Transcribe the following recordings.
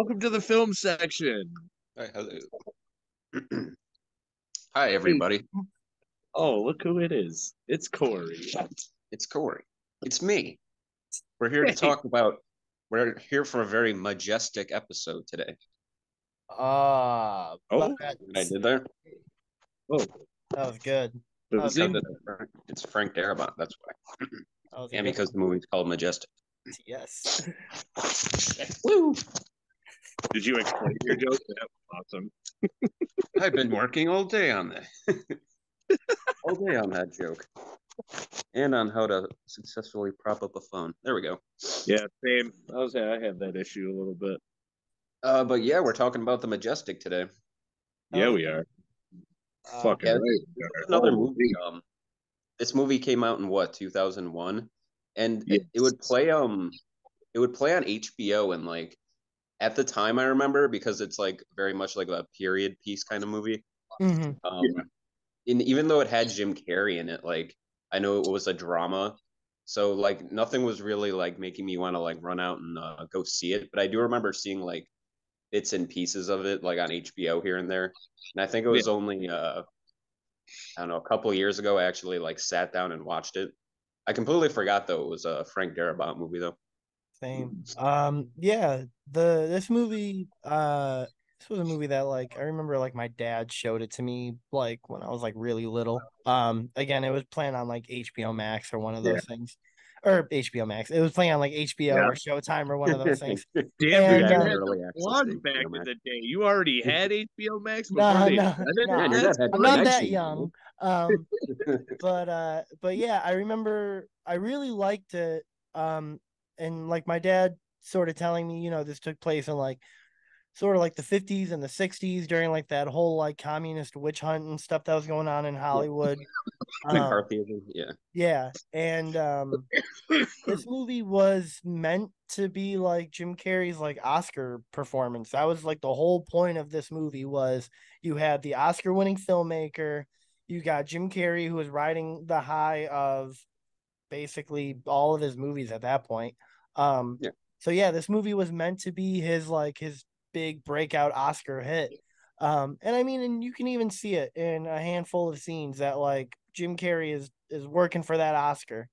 welcome to the film section. Hi, hello. Hi, Hey, everybody. oh, look who it is. It's Corey. It's Corey. It's me. We're here to Hey, talk about. We're here for a very majestic episode today. But oh, What I did there? oh, that was good. That was, does Because he? it's Frank Darabont. That's why. that was a And good because the movie's called Majestic. yes. Woo! Did you explain your joke? That was awesome. I've been working all day on that. All day on that joke. And on how to successfully prop up a phone. There we go. Yeah, same. I have that issue a little bit. But yeah, we're talking about the Majestic today. Yeah, was we are. uh, Fucking Yeah, right. this is We another are. movie. This movie came out in what, 2001, and it Yes. would play on HBO, and like at the time I remember, because it's like very much like a period piece kind of movie. mhm. um and even though it had Jim Carrey in it, like I know it was a drama, so like nothing was really like making me want to like run out and go see it, but I do remember seeing like bits and pieces of it like on HBO here and there. And I think it Yeah. was only I don't know, a couple of years ago I actually like sat down and watched it. I completely forgot though it was a Frank Darabont movie though. Same. Yeah, this was a movie that like I remember like my dad showed it to me like when I was like really little. Again, it was playing on like HBO Max or one of Yeah. those things. Or HBO Max. It was playing on like HBO Yeah. or Showtime or one of those things. Damn, dude, And Yeah, you I had had the early access to plug back HBO in Max. the day. You already had HBO Max before no, they no, invented no. it. Man, your That's dad had I'm not that connections. young. But yeah, I remember I really liked it. And like my dad sort of telling me, this took place in like sort of like the 50s and the 60s during like that whole like communist witch hunt and stuff that was going on in Yeah. Hollywood. Um, McCarthyism, yeah. yeah, and this movie was meant to be like Jim Carrey's like Oscar performance. That was like the whole point of this movie was you had the Oscar-winning filmmaker, you got Jim Carrey who was riding the high of basically all of his movies at that point. Um, Yeah. so yeah, this movie was meant to be his big breakout Oscar hit. And I mean, and you can even see it in a handful of scenes that like Jim Carrey is working for that Oscar.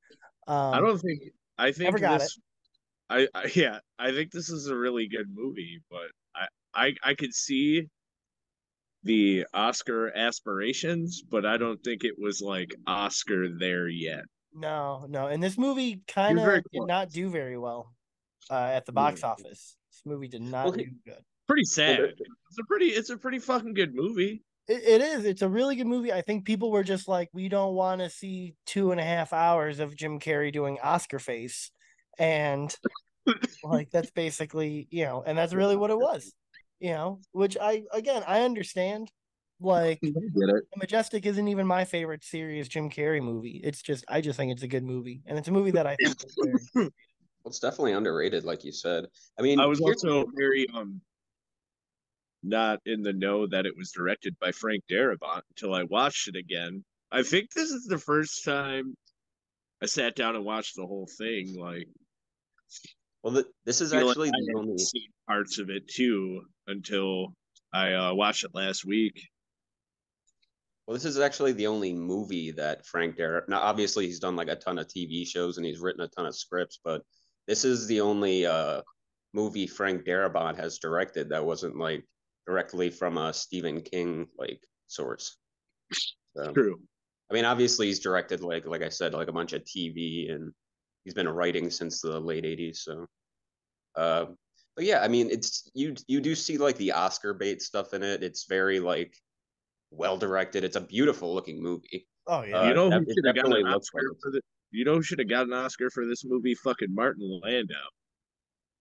I Um, don't think. I Never think got it. this. Yeah. I think this is a really good movie, but I could see the Oscar aspirations, but I don't think it was like Oscar there yet. No, no. And this movie He kind was very of did close. not do very well at the Yeah. box office. This movie did Well, not do good. Pretty well, sad. It's a pretty fucking good movie. It is. It's a really good movie. I think people were just like, we don't want to see 2.5 hours of Jim Carrey doing Oscar face. And like, that's basically, and that's really what it was, which I understand. Like, I get it. Majestic isn't even my favorite serious Jim Carrey movie. I just think it's a good movie. And it's a movie that I think is very, it's definitely underrated, like you said. I I mean, was here's also very not in the know that it was directed by Frank Darabont until I watched it again. I think this is the first time I sat down and watched the whole thing. Like, well, this is feel like actually I the had only. seen parts of it too until I watched it last week. Well, this is actually the only movie that Frank Darabont. Now, obviously, he's done like a ton of TV shows and he's written a ton of scripts, but this is the only movie Frank Darabont has directed that wasn't like directly from a Stephen King like source. So, True. I mean, obviously, he's directed like I said, like a bunch of TV, and he's been writing since the late '80s. So, uh, but yeah, I mean, it's you do see like the Oscar bait stuff in it. It's very like well directed. It's a beautiful looking movie. oh, yeah. It definitely looks like it's, You know who should have gotten an Oscar for this movie? Fucking Martin Landau.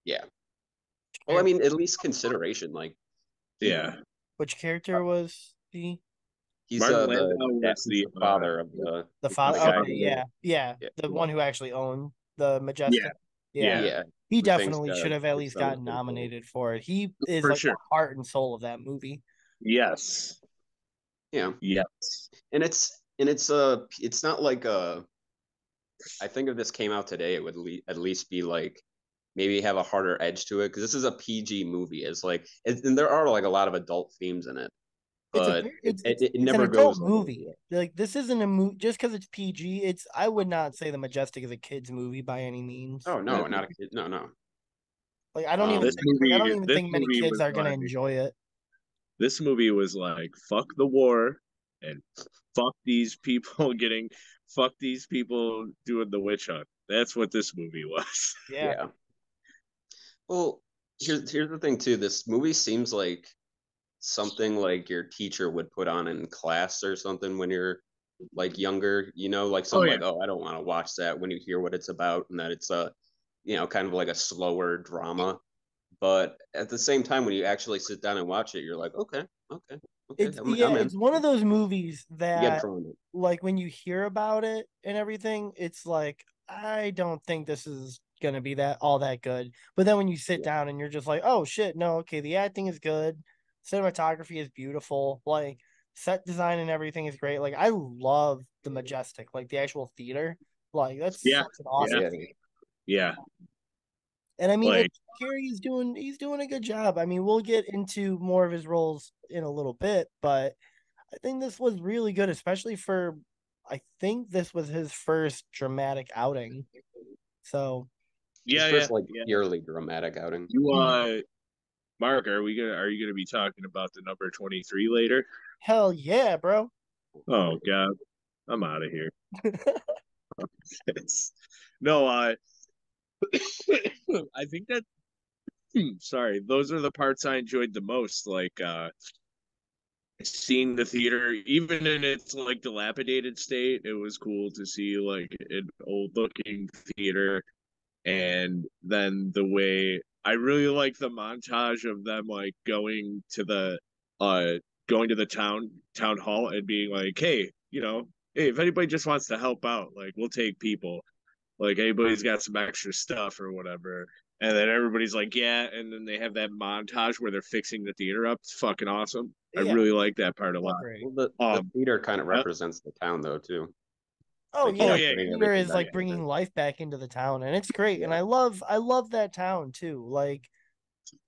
yeah. Well, I mean, at least consideration. Like Yeah. Which character was he? he's Martin the Landau dad, was he's the father of The the father. guy Okay, who yeah, yeah, yeah the one who actually owned the Yeah. Majestic. Yeah, Yeah. yeah he who thinks definitely should have at his least son is gotten gonna kill him. nominated for it. He is For like sure. the heart and soul of that movie. Yes. Yeah, Yes. and it's not like I think if this came out today, it would at least be like maybe have a harder edge to it because this is a PG movie. And there are like a lot of adult themes in it, It's a but it it's an never adult goes like over movie. Like this isn't a movie just because it's PG. It's I would not say the Majestic is a kids movie by any means. Oh no, not a kid. No, no. Like I don't even Um, think many kids was are gonna like enjoy it. this movie was like fuck the war and fuck these people getting fuck these people doing the witch hunt. That's what this movie was. Yeah, yeah. Well, here's the thing too. This movie seems like something like your teacher would put on in class or something when you're like younger, like Oh something yeah. like, oh, I don't want to watch that when you hear what it's about and that it's a, kind of like a slower drama. But at the same time, when you actually sit down and watch it, you're like, okay, okay, okay, I'm in. it's one of those movies You get that drawn in. like when you hear about it and everything, it's like I don't think this is gonna be that all that good. But then when you sit Yeah. down and you're just like, oh shit, no, okay, the acting is good, cinematography is beautiful, like set design and everything is great. Like I love the Majestic, like the actual theater. Like that's Yeah. such an Oh awesome yeah. thing. Yeah. And I mean, Like Carrey is doing a good job. I mean, we'll get into more of his roles in a little bit, but I think this was really good, especially for I think this was his first dramatic outing. So His yeah, yeah, first like yeah. purely dramatic outing. You Mark, are you gonna be talking about the number 23 later? hell yeah, bro. Oh god, I'm out of here. It's, no, I think that sorry, those are the parts I enjoyed the most. Like seeing the theater, even in its like dilapidated state, it was cool to see like an old looking theater. And then the way I really like the montage of them like uh going to the town hall and being like, hey, hey, if anybody just wants to help out, like we'll take people. Like anybody's got some extra stuff or whatever. And then everybody's like, yeah, and then they have that montage where they're fixing the theater up. It's fucking awesome. I Yeah, really like that part a so lot. great. Well, the Um theater kind of I, represents the town though too. Oh Like yeah, oh the yeah, putting theater everything is back like together. bringing life back into the town, and it's great. And Yeah. I love that town too.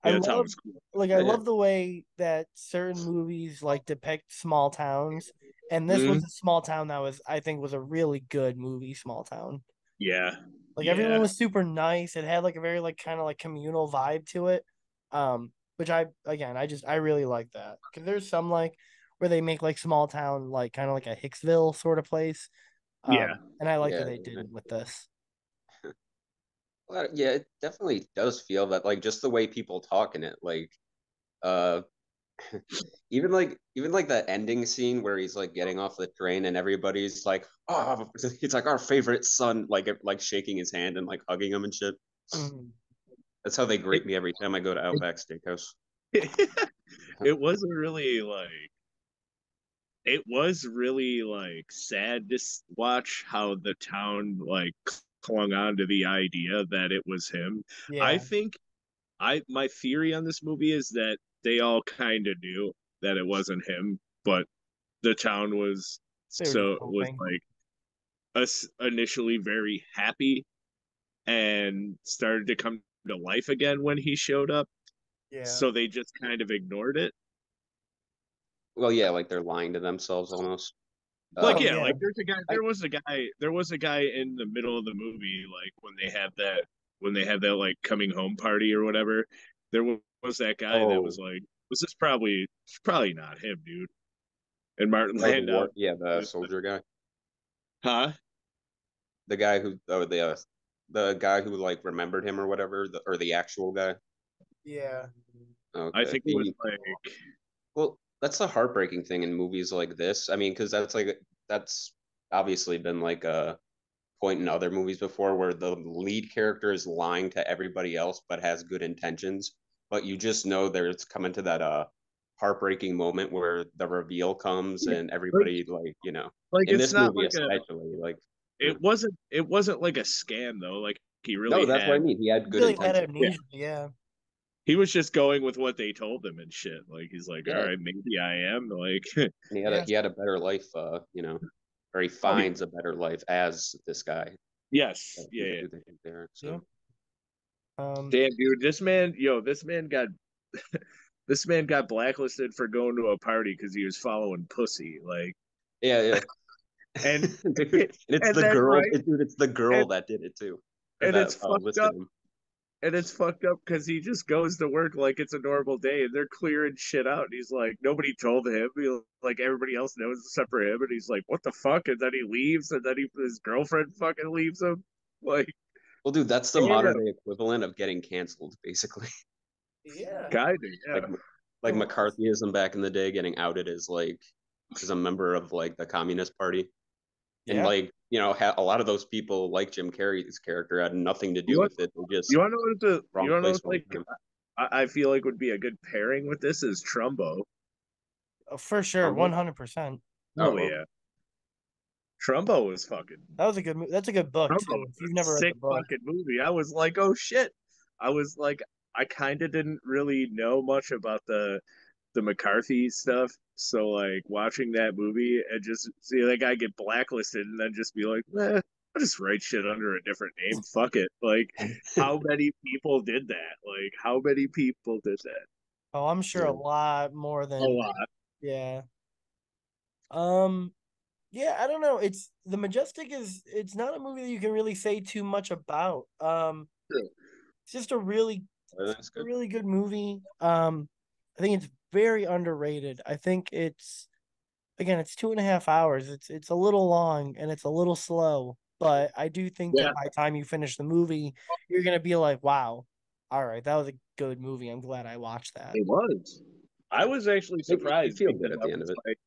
I yeah, that town love was cool. I Yeah, yeah. love the way that certain movies like depict small towns, and this was Mm, a small town that was I think was a really good movie. Small town. yeah, Like everyone yeah. was super nice. It had like a very like kind of like communal vibe to it. Which I really like that because there's some like where they make like small town like kind of like a Hicksville sort of place. Yeah. And I like that Yeah. they Yeah. didn't with this. Well, yeah, it definitely does feel that like just the way people talk in it, like uh even like that ending scene where he's like getting off the train and everybody's like, oh, he's like our favorite son, like shaking his hand and like hugging him and shit. Mhm. That's how they It, greet me every time I go to it, Outback Steakhouse. it was a really like it was really like sad to watch how the town like clung on to the idea that it was him. I Yeah, think I my theory on this movie is that they all kind of knew that it wasn't him, but the town they were just was hoping. like us initially very happy and started to come to life again when he showed up. Yeah, So they just kind of ignored it. Well, yeah, like they're lying to themselves almost. Like oh Um, yeah, yeah, like I there was a guy in the middle of the movie, like when they had that like coming home party or whatever. There was that guy that was oh, like, "This is probably not him, dude." And Martin oh, Landau, the soldier guy, huh? the guy who, oh, the guy who like remembered him or whatever, or the actual guy. yeah. I Okay, think it was like, well, that's the heartbreaking thing in movies like this. I mean, because that's obviously been like a point in other movies before where the lead character is lying to everybody else but has good intentions, but you just know there's coming to that heartbreaking moment where the reveal comes yeah, and like everybody like in it's this not movie like a especially it wasn't like a scam though. Like he no, really that's what I had mean. He had good Really had intentions. yeah. amnesia. Yeah, He was just going with what they told him and shit. Like he's like, all Yeah, right, maybe I am. Like and yeah. he had a better life, or he oh finds a better life as this guy yes, yeah, who, yeah. who they think there. Yeah. So Um, Damn, dude, this man got blacklisted for going to a party because he was following pussy. Like, Yeah, yeah. and Dude, it's and the then girl, right, dude. It's the girl and that did it too, or and that it's fucked listed up. him. And it's fucked up because he just goes to work like it's a normal day, and they're clearing shit out. And he's like, nobody told him. Like everybody else knows except for him. And he's like, what the fuck? And then he leaves, and then his girlfriend fucking leaves him. Like, Well, dude, that's the modern damn, day equivalent of getting canceled, basically. yeah. kinda, Like yeah. like The worst. McCarthyism back in the day, getting outed as like as a member of like the Communist Party, and Yeah. like a lot of those people, like Jim Carrey's character, had nothing to You do want with it. They just you want to know you wrong want to know place, what's wrong like time. I feel like would be a good pairing with this is Trumbo. For sure, Trumbo. 100%. Oh Oh, yeah, Trumbo was fucking That was a good. That's a good book Trumbo too. was If you've a never read the sick book, fucking movie. I was like, oh shit. I was like, I kind of didn't really know much about the McCarthy stuff. So like watching that movie and just see that guy get blacklisted and then just be like, I'll just write shit under a different name. Fuck it. Like how many people did that? Like how many people did that? oh, I'm sure a yeah. lot more A than lot. yeah. Um, yeah, I don't know. It's the Majestic is it's not a movie that you can really say too much about. It's just a really That's good. good movie. I think it's very underrated. I think it's again, it's 2.5 hours. It's a little long and it's a little slow, but I do think that Yeah, by the time you finish the movie, you're gonna be like, wow, all right, that was a good movie. I'm glad I watched that. it was. I was actually You surprised feel good because at the end of it.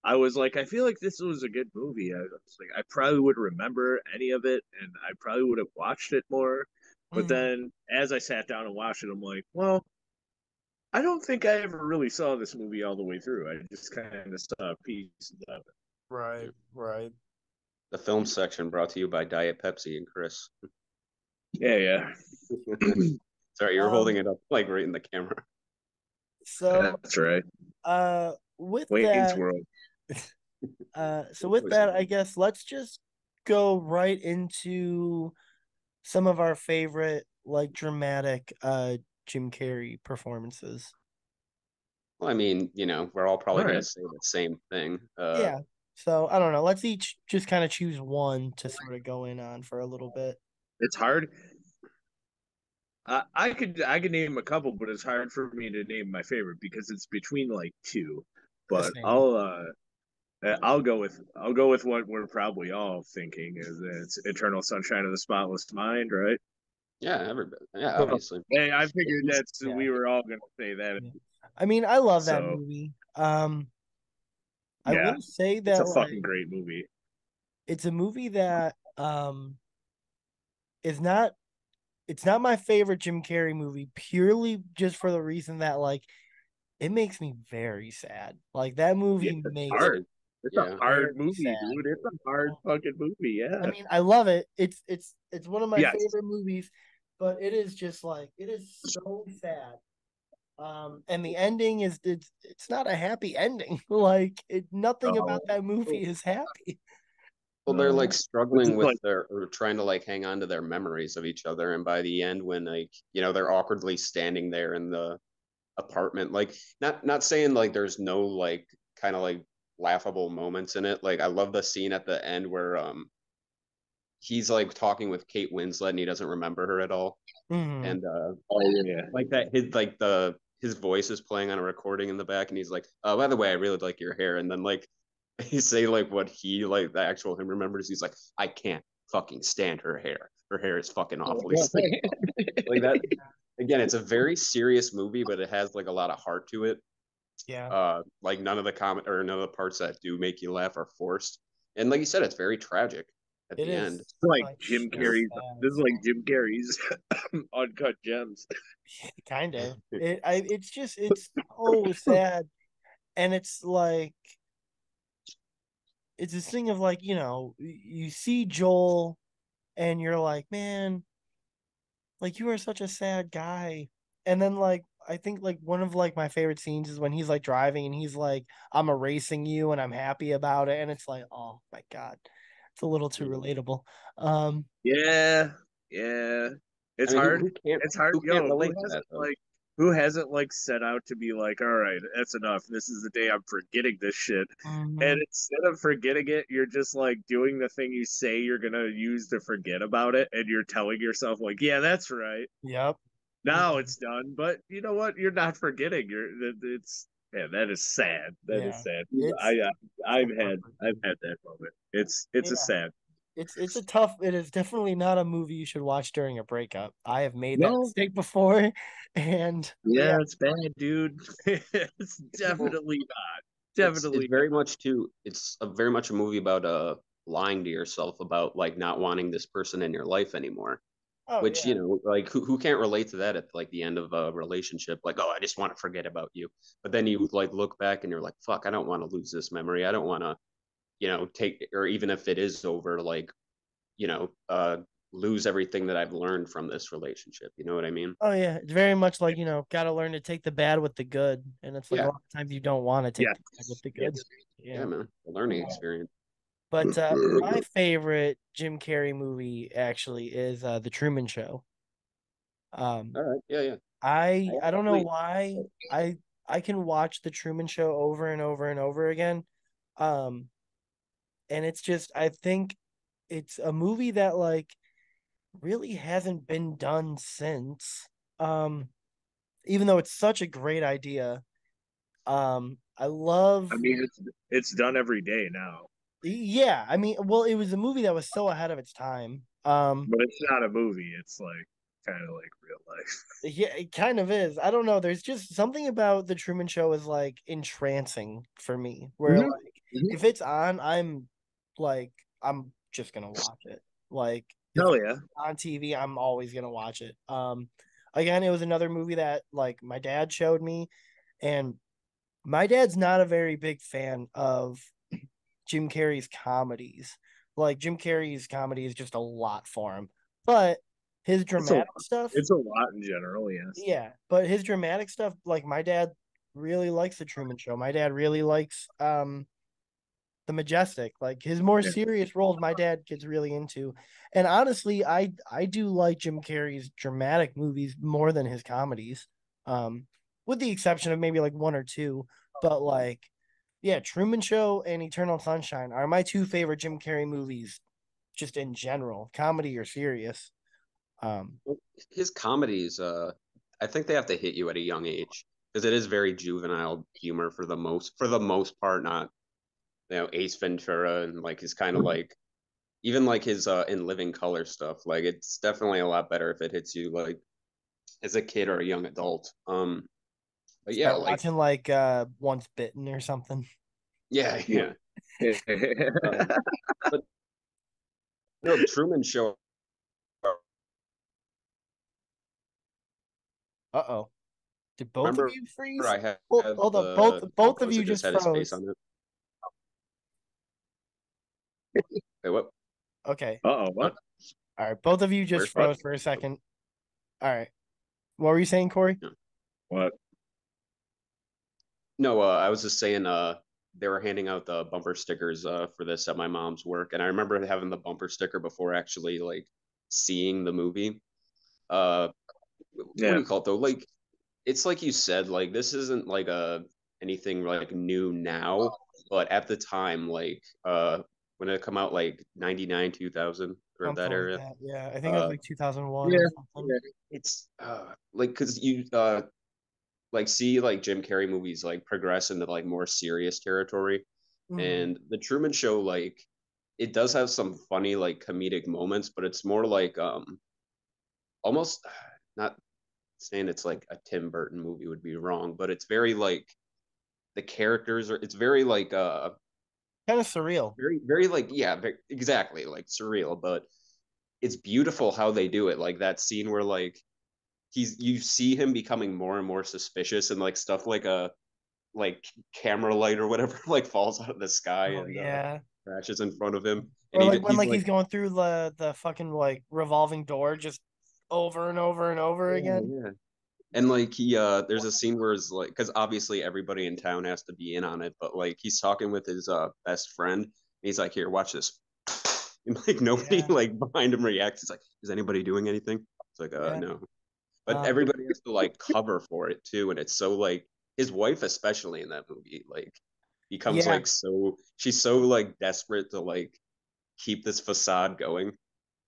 I was like, I feel like this was a good movie. I was like, I probably would remember any of it, and I probably would have watched it more. But Mhm. then, as I sat down and watched it, I'm like, well, I don't think I ever really saw this movie all the way through. I just kind of saw pieces of it. Right, right. The film section brought to you by Diet Pepsi and Chris. Yeah, yeah, Sorry, you were holding Um, it up like right in the camera. so that's right. with Wayne's that, World. so with that, I guess let's just go right into some of our favorite like dramatic Jim Carrey performances. Well, I mean, we're all All probably going to right, say the same thing. Yeah. So I don't know. Let's each just kind of choose one to sort of go in on for a little bit. it's hard. I could name a couple, but it's hard for me to name my favorite because it's between like two. The But same. I'll go with what we're probably all thinking is it's Eternal Sunshine of the Spotless Mind, right? Yeah, everybody. Yeah, Yeah. obviously. Hey, I figured that's Yeah. we were all gonna say that. Yeah. I mean, I love that So movie. I yeah, will say it's that a like fucking great movie. it's a movie that is not it's not my favorite Jim Carrey movie purely just for the reason that like it makes me very sad. Like that Yeah, movie it's makes me hard. It's a Yeah. hard very movie, sad. dude. It's a hard fucking movie. I Yeah. mean, I love it. It's one of my Yes. favorite movies, but it is just like it is so sad. And the ending is it's not a happy ending. Like nothing Oh, about that movie is happy. Well, they're like it's struggling just with like their or trying to like hang on to their memories of each other. And by the end, when like, they're awkwardly standing there in the apartment, like not saying like there's no like kind of like laughable moments in it. Like I love the scene at the end where he's like talking with Kate Winslet and he doesn't remember her at all. Mhm. And oh yeah. like that his voice is playing on a recording in the back and he's like, oh, by the way, I really like your hair. And then like he say like what he like the actual him remembers, he's like, I can't fucking stand her hair. Her hair is fucking awfully like that. Again, it's a very serious movie, but it has like a lot of heart to it. Yeah, Like none of the parts that do make you laugh are forced. And like you said, it's very tragic at it the end. is Like like Jim so Carrey's. This is sad. like Jim Carrey's uncut gems. Kind of. It's just it's so sad, and it's like it's this thing of like you see Joel, and you're like, man, like you are such a sad guy. And then like I think like one of like my favorite scenes is when he's like driving and he's like, I'm erasing you and I'm happy about it. And it's like, oh my God. It's a little too relatable. Um Yeah, yeah. I It's mean, hard. who can't It's hard. who can't Yo, relate to that though? who hasn't like set out to be like, all right, that's enough. This is the day I'm forgetting this shit. And Mhm. instead of forgetting it, you're just like doing the thing you say you're gonna use to forget about it, and you're telling yourself like, yeah, that's right. Yep. Now it's done. But you know what? You're not forgetting. It's man, that is sad. That is Yeah. sad. It's I so perfect. I've had that moment. It's a Yeah. sad. It's a tough. It is definitely not a movie you should watch during a breakup. I have made that No, mistake before, and yeah. yeah, it's bad, dude. It's Well, definitely not. it's Definitely not. very much too. It's a very much a movie about lying to yourself about like not wanting this person in your life anymore. Oh Which yeah. like who can't relate to that at like the end of a relationship? Like, oh, I just want to forget about you. But then you like look back and you're like, fuck, I don't want to lose this memory. I don't want to take, or even if it is over, like, you know, uh, lose everything that I've learned from this relationship. You know what I mean? Oh yeah. It's very much like got to learn to take the bad with the good, and it's like a Yeah, lot of times you don't want to take Yeah. the bad with the good. Yes. yeah, Yeah. man. A learning experience. But my favorite Jim Carrey movie actually is The Truman Show. Um, All right, yeah, yeah. I I don't know actually, why I can watch The Truman Show over and over and over again. Um, and it's just I think it's a movie that like really hasn't been done since. Um, even though it's such a great idea. I love I mean, it's done every day now, yeah, I mean, well, it was a movie that was so ahead of its time. but it's not a movie. It's like kind of like real life. Yeah, it kind of is. I don't know. There's just something about the Truman Show is like entrancing for me, where Mhm. like Mhm. if it's on, like I'm just gonna watch it. Like if Hell it's yeah. on TV, I'm always gonna watch it. Again, it was another movie that like my dad showed me, and my dad's not a very big fan of Jim Carrey's comedies. Like Jim Carrey's comedy is just a lot for him. But his It's a dramatic lot. stuff, It's a lot in general, yes. yeah. But his dramatic stuff, like my dad really likes the Truman Show. My dad really likes the Majestic. Like his more Yeah. serious roles, my dad gets really into. And honestly, I do like Jim Carrey's dramatic movies more than his comedies. With the exception of maybe like one or two. But like yeah, Truman Show and Eternal Sunshine are my two favorite Jim Carrey movies, just in general, comedy or serious. Um, his comedies, I think they have to hit you at a young age because it is very juvenile humor for the most part. Not Ace Ventura and like his kind of like even like his in Living Color stuff. Like it's definitely a lot better if it hits you like as a kid or a young adult. But yeah, start like watching like Once Bitten or something. yeah, Yeah. yeah. But Truman Show. Uh oh, did both of Remember, you freeze? I had Hold up, the both what of was you it? Just just had his face froze. on it. Wait, what? Okay, Uh-oh, what? all right, both of you just Where's froze for a second. All right, what were you saying, Corey? yeah. What? No, I was just saying they were handing out the bumper stickers for this at my mom's work, and I remember having the bumper sticker before actually like seeing the movie. Uh, what Yeah. do you call it though? Like it's like you said, like this isn't like anything like new now, but at the time, like when it come out like 99, 2000 or Something that like area, that. Yeah, I think it was uh like 2001 or Yeah. something. Yeah. it's like because you like see like Jim Carrey movies like progress into like more serious territory. Mhm. And the Truman Show, like it does have some funny like comedic moments, but it's more like almost not saying it's like a Tim Burton movie would be wrong, but it's very like the characters are it's very like Kind of surreal. very like yeah, exactly like surreal, but it's beautiful how they do it. Like that scene where like you see him becoming more and more suspicious and like stuff like a like camera light or whatever like falls out of the sky Oh and yeah. crashes in front of him and Or like when he's like like he's going through the fucking like revolving door just over and over and over yeah, again. yeah. And like he there's a scene where it's like because obviously everybody in town has to be in on it, but like he's talking with his best friend and he's like, here, watch this. And like nobody Yeah. like behind him reacts. It's like, is anybody doing anything? It's like, Yeah. no. But Um, everybody has to like cover for it too, and it's so like his wife, especially in that movie, like becomes yeah. like so she's so like desperate to like keep this facade going.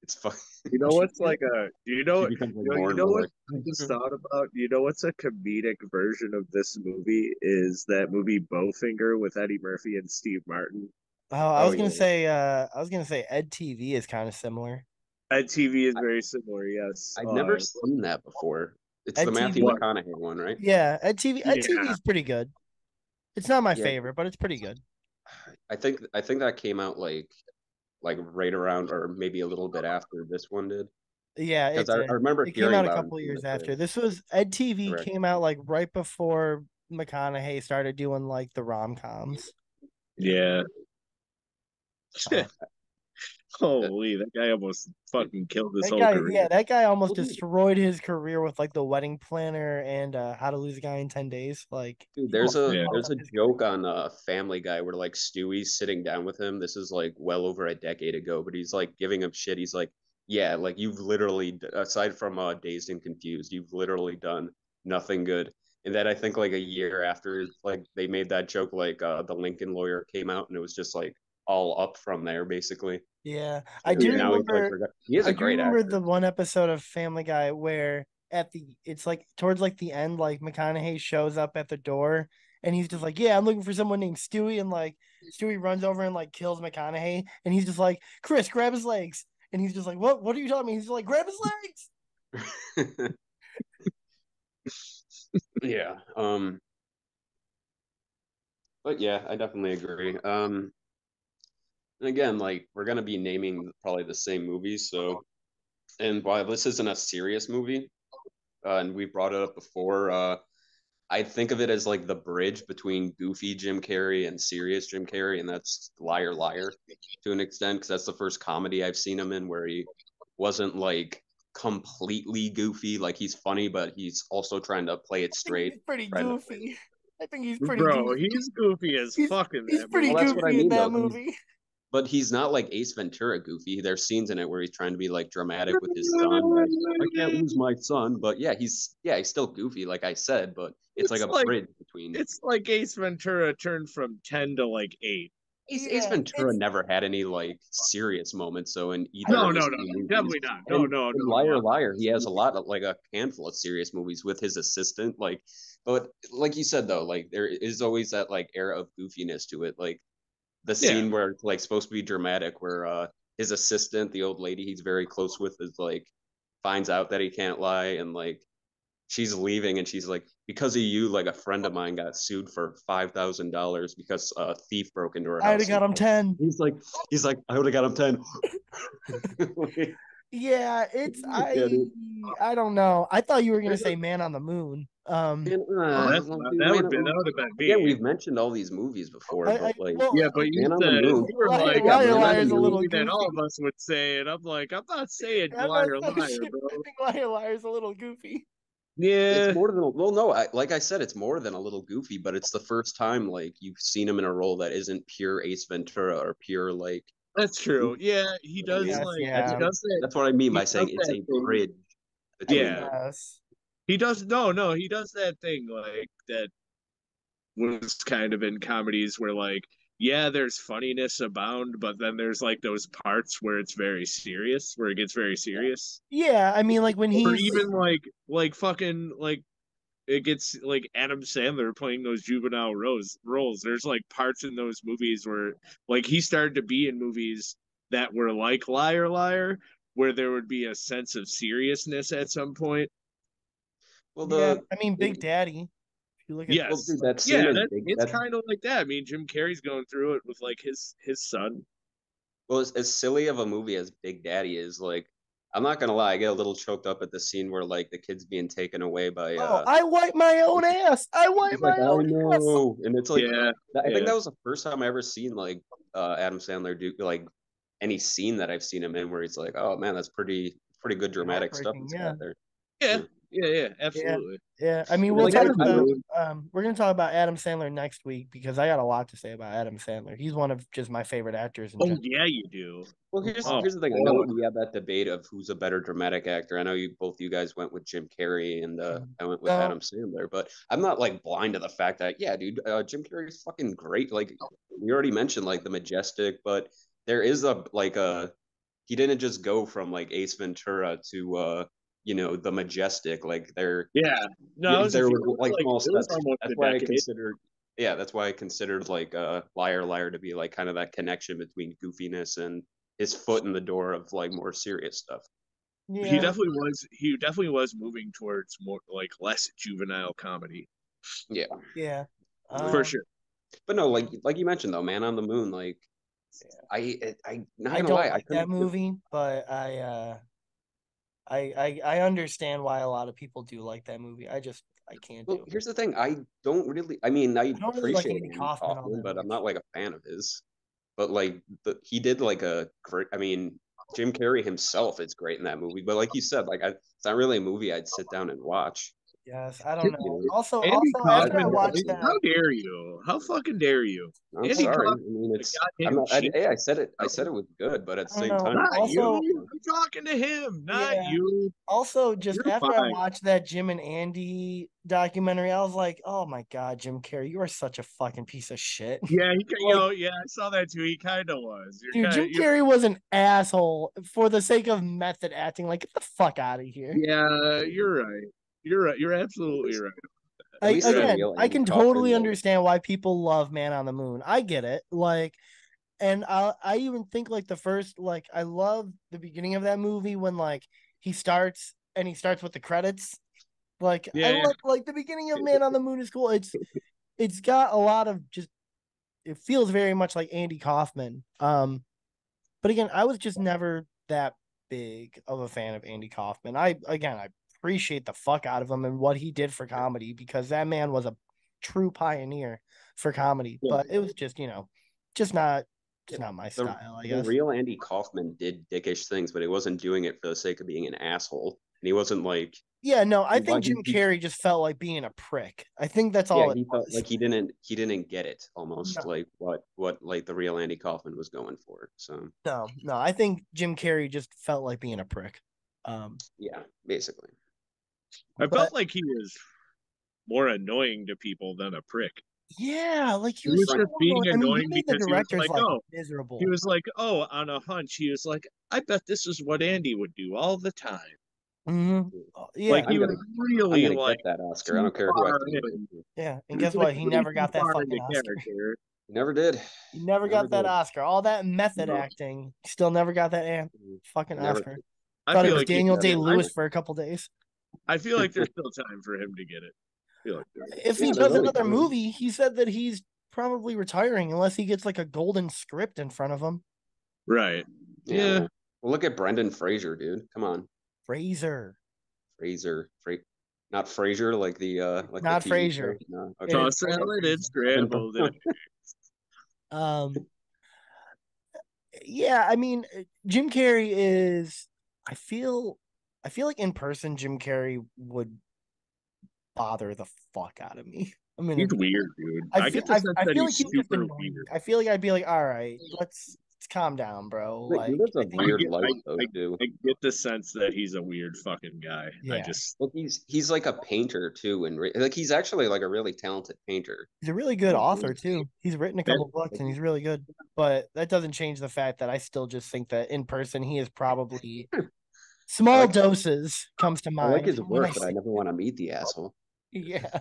It's fun. You know She, what's like a She becomes like more you and know more what like I just thought about? You know what's a comedic version of this movie is that movie Bowfinger with Eddie Murphy and Steve Martin. oh, oh yeah. I was gonna say Ed TV is kind of similar. That TV is I, very similar, yes. I've never seen that before. It's the Ed Matthew TV, What? McConaughey one, right? yeah, Ed TV Yeah. is pretty good. It's not my Yeah, favorite, but it's pretty good. I think that came out like right around or maybe a little bit after this one did. Yeah, Because it I did. remember It came hearing out a about him couple of being years the trailer. after. This was Ed TV Correct. came out like right before McConaughey started doing like the rom-coms. Yeah. Uh, Uh, Holy, that guy almost fucking killed his that whole guy, career. yeah, that guy almost well, dude, destroyed his career with like the Wedding Planner and How to Lose a Guy in 10 Days. Like dude, he almost Yeah. fucked there's up a his career. joke on Family Guy where like Stewie's sitting down with him. This is like well over a decade ago, but he's like giving him shit. He's like, "Yeah, like you've literally, aside from Dazed and Confused, you've literally done nothing good." And then I think like a year after, like they made that joke, like the Lincoln Lawyer came out, and it was just like all up from there, basically. Yeah, And now he's like, he is I a do great remember actor. the one episode of Family Guy where it's like towards like the end, like McConaughey shows up at the door and he's just like, "Yeah, I'm looking for someone named Stewie," and like Stewie runs over and like kills McConaughey, and he's just like, "Chris, grab his legs," and he's just like, "What? What are you telling me?" He's just like, "Grab his legs." Yeah. But yeah, I definitely agree. And again, like we're gonna be naming probably the same movies, so and while this isn't a serious movie, and we brought it up before, I think of it as like the bridge between goofy Jim Carrey and serious Jim Carrey, and that's Liar Liar to an extent, because that's the first comedy I've seen him in where he wasn't like completely goofy, like he's funny, but he's also trying to play it I think straight. he's pretty Trying to, goofy. I think he's pretty Bro, goofy. he's goofy as fuck in He's that pretty well, that's movie. what I goofy in mean that though. movie. But he's not like Ace Ventura goofy. There's scenes in it where he's trying to be like dramatic with his son. Like, I can't lose my son, but he's still goofy, like I said. But it's like It's a like bridge between it's like Ace Ventura turned from 10 to like 8. Ace Yeah, Ventura never had any like serious moments. So in either No, of no, his no, two no, movies, definitely not. No, and no, in no, Liar no. Liar, he has a lot of like a handful of serious movies with his assistant. Like, but like you said though, like there is always that like era of goofiness to it. Like the Yeah, scene where it's like supposed to be dramatic, where his assistant, the old lady he's very close with, is like finds out that he can't lie, and like she's leaving, and she's like, because of you, like a friend of mine got sued for $5,000 because a thief broke into her I'd have house. And got him 10. he's like, I would have got him 10. Yeah, Yeah, dude. I don't know. I thought you were gonna say Man on the Moon. And, oh, well, dude, man, that would have been again, me. we've mentioned all these movies before, but like Yeah, but you Man on the said Moon, you were like, yeah, Liar Man on Liar the is a imagine a little Moon. movie that all goofy. of us would say, and I'm like, I'm not saying I'm not liar, so liar, sure. I bro. think Liar Liar is a little goofy. It's Yeah, more than well, no, like I said, it's more than a little goofy, but it's the first time like you've seen him in a role that isn't pure Ace Ventura or pure like that's true. goofy. Yeah, he I does guess, like That's he yeah. does that. that's what I mean He by does saying it's that a thing. bridge I between Yeah, them. guess. he does. No, no, he does that thing like that was kind of in comedies where like yeah, there's funniness abound, but then there's like those parts where it's very serious, where it gets very Yeah. serious. Yeah, I mean like when Or he's even like fucking like it gets like Adam Sandler playing those juvenile roles. There's like parts in those movies where like he started to be in movies that were like Liar Liar, where there would be a sense of seriousness at some point. Well, yeah, I mean Big Daddy. If you look at well, Yes. dude, that Yeah, scene is that big. it's That kind of like that. I mean, Jim Carrey's going through it with like his son. well, as silly of a movie as Big Daddy is, like, I'm not gonna lie, I get a little choked up at the scene where like the kid's being taken away by Oh, I wipe my own ass. I wipe he's like, my I own ass. know, and it's like, Yeah, I think yeah. that was the first time I ever seen like Adam Sandler do like any scene that I've seen him in where he's like, oh man, that's pretty good dramatic stuff Heartbreaking, he's yeah. got there. Yeah. Yeah. Yeah, Yeah, absolutely. yeah. I mean, Well, like we're gonna talk about Adam Sandler next week because I got a lot to say about Adam Sandler. He's one of just my favorite actors in Oh general. yeah, you do. well, Oh, here's the thing. I know we had that debate of who's a better dramatic actor. I know you guys went with Jim Carrey, and I went with No, Adam Sandler. But I'm not like blind to the fact that yeah, dude, Jim Carrey is fucking great. Like we already mentioned, like the Majestic, but there is a he didn't just go from like Ace Ventura to the Majestic. Like yeah. No, it was a there few. were like small It was steps. almost That's a why I decade. considered that's why I considered like Liar Liar to be like kind of that connection between goofiness and his foot in the door of like more serious stuff. He yeah, definitely was. He definitely was moving towards more like less juvenile comedy Yeah. yeah. for Um, sure. But no, like you mentioned though, Man on the Moon, like I not I gonna don't lie, I like that couldn't give movie, but I understand why a lot of people do like that movie. I can't well, do it. here's the thing. I don't really I mean, I I don't really like appreciate Andy Andy Kaufman all Kaufman, that but I'm much. not like a fan of his. But like he did like a great I mean, Jim Carrey himself is great in that movie. But like you said, like it's not really a movie I'd sit down and watch. Yes, I don't You know. know, Andy Also I'd after I Kaufman, more watched how that, dare you? How fucking dare you? I'm Andy sorry. I Kaufman, mean, a I'm goddamn not. cheat. Hey, I said it was good, but at the I don't same know. time, Not Also, you. I'm talking to him, not yeah. you. Also, just You're after I fine. watched that Jim and Andy documentary, I was like, "Oh my God, Jim Carrey, you are such a fucking piece of shit." Yeah, Like, yeah, I saw that too. He kind of was. You're dude, kind Jim of, Carrey was an asshole for the sake of method acting. Like, get the fuck out of here. yeah, you're right. You're right. You're absolutely right. at least You're the absolutely. real I Andy can Kaufman, totally like, understand why people love Man on the Moon. I get it. Like, and I even think like the first, like, I love the beginning of that movie when like he starts with the credits. Like, I Yeah, love like the beginning of Man on the Moon is cool. It's got a lot of just it feels very much like Andy Kaufman. But again, I was just never that big of a fan of Andy Kaufman. I appreciate the fuck out of him and what he did for comedy because that man was a true pioneer for comedy. yeah. But it was just, just not just not my the style, I the guess. real Andy Kaufman did dickish things, but he wasn't doing it for the sake of being an asshole, and he wasn't like, Yeah, no, I why think Jim Carrey just felt like being a prick. I think that's yeah, all it he felt was. like he didn't get it almost No, like what like the real Andy Kaufman was going for. So no. I think Jim Carrey just felt like being a prick. yeah, basically. I But felt like he was more annoying to people than a prick. yeah, like he He was was so just being annoying. I mean, he annoying made the because he was director's like, life oh, he miserable. was like, oh, on a hunch, he was like, I bet this is what Andy would do all the time. Mm-hmm. Like Yeah, I'm he was gonna I'm really gonna like get that Oscar. I too don't care who I far think it in. is. yeah. And He was guess like what? He way never too got that far fucking into Oscar. character. He never did. He never Never got that did. Oscar. All that method No, acting, still never got that fucking Never. Oscar. I Thought it feel was like he Daniel Never. Day I, Lewis for a couple days. I feel like there's still time for him to get it. I feel like there If is. he Yeah, there does really another is. movie, he said that he's probably retiring unless he gets like a golden script in front of him. Right. Yeah, Yeah. well, look at Brendan Fraser, dude. Come on, Fraser, Not Fraser, like the not TV show. Fraser. No, It okay. is Toss Brendan salad and Fraser. scrambled egg. Um, yeah, I mean, Jim Carrey is. I feel, I feel like in person, Jim Carrey would bother the fuck out of me. I'm gonna He's be. weird, dude. I get the sense I that feel he's like he was just super annoying. weird. I feel like I'd be like, all right, let's calm down, bro. Like, he Like, lives a I think, I weird get life I, though, I, too. I get the sense that he's a weird fucking guy. I yeah, just Like he's like a painter too, and like he's actually like a really talented painter. he's a really good Like, author too. He's written a that couple books and he's really good. But that doesn't change the fact that I still just think that in person he is probably I small like doses comes to I like mind his when I work, but I see. never want to meet the asshole. Yeah,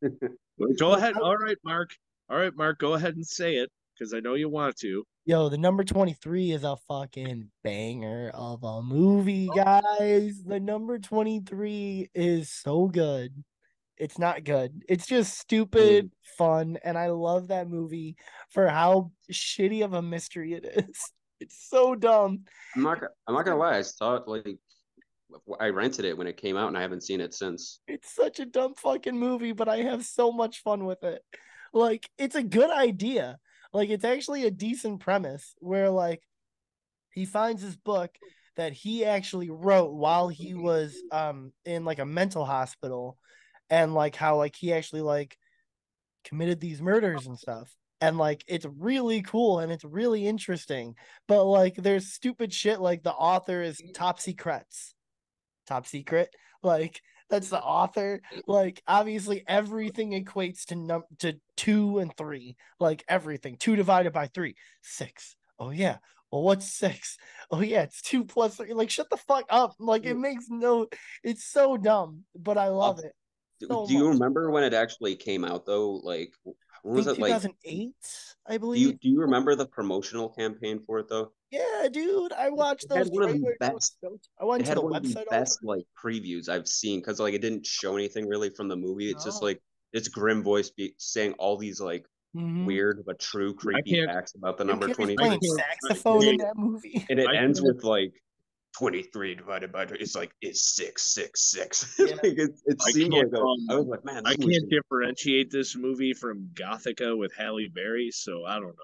go but ahead. All right, Mark. All right, Mark, go ahead and say it because I know you want to. yo, the number 23 is a fucking banger of a movie, guys. The number 23 is so good. It's not good. It's just stupid fun, and I love that movie for how shitty of a mystery it is. It's so dumb. I'm not gonna lie. I saw it like I rented it when it came out, and I haven't seen it since. It's such a dumb fucking movie, but I have so much fun with it. Like, it's a good idea. Like, it's actually a decent premise where like he finds his book that he actually wrote while he was in like a mental hospital, and like how like he actually like committed these murders and stuff. And like it's really cool and it's really interesting. But like there's stupid shit like the author is top secrets. Top secret. Like that's the author. Like obviously everything equates to 2 and 3. Like everything. 2 divided by 3. 6. Oh yeah. Well, what's 6? Oh yeah, it's 2 plus 3. Like shut the fuck up. Like it makes no, it's so dumb, but I love it so Do you much. remember when it actually came out though? Like, when I was think it? Like, 2008, I do you believe. do you remember the promotional campaign for it though? Yeah, dude, I watched It had those one of the trailers. best. I went It to had the one of the website all the best time. like previews I've seen because like it didn't show anything really from the movie. It's just No. like this grim voice saying all these like Mm-hmm. weird but true I creepy can't. facts about the Jim number Carrey's I playing 23, can't. saxophone in Wait. that movie. and it I ends can't. with like 23 divided by it's like it's 666. Yeah. Like it I seemed can't. like I was like, man, I this movie's can't gonna differentiate this movie from Gothica with Halle Berry, so I don't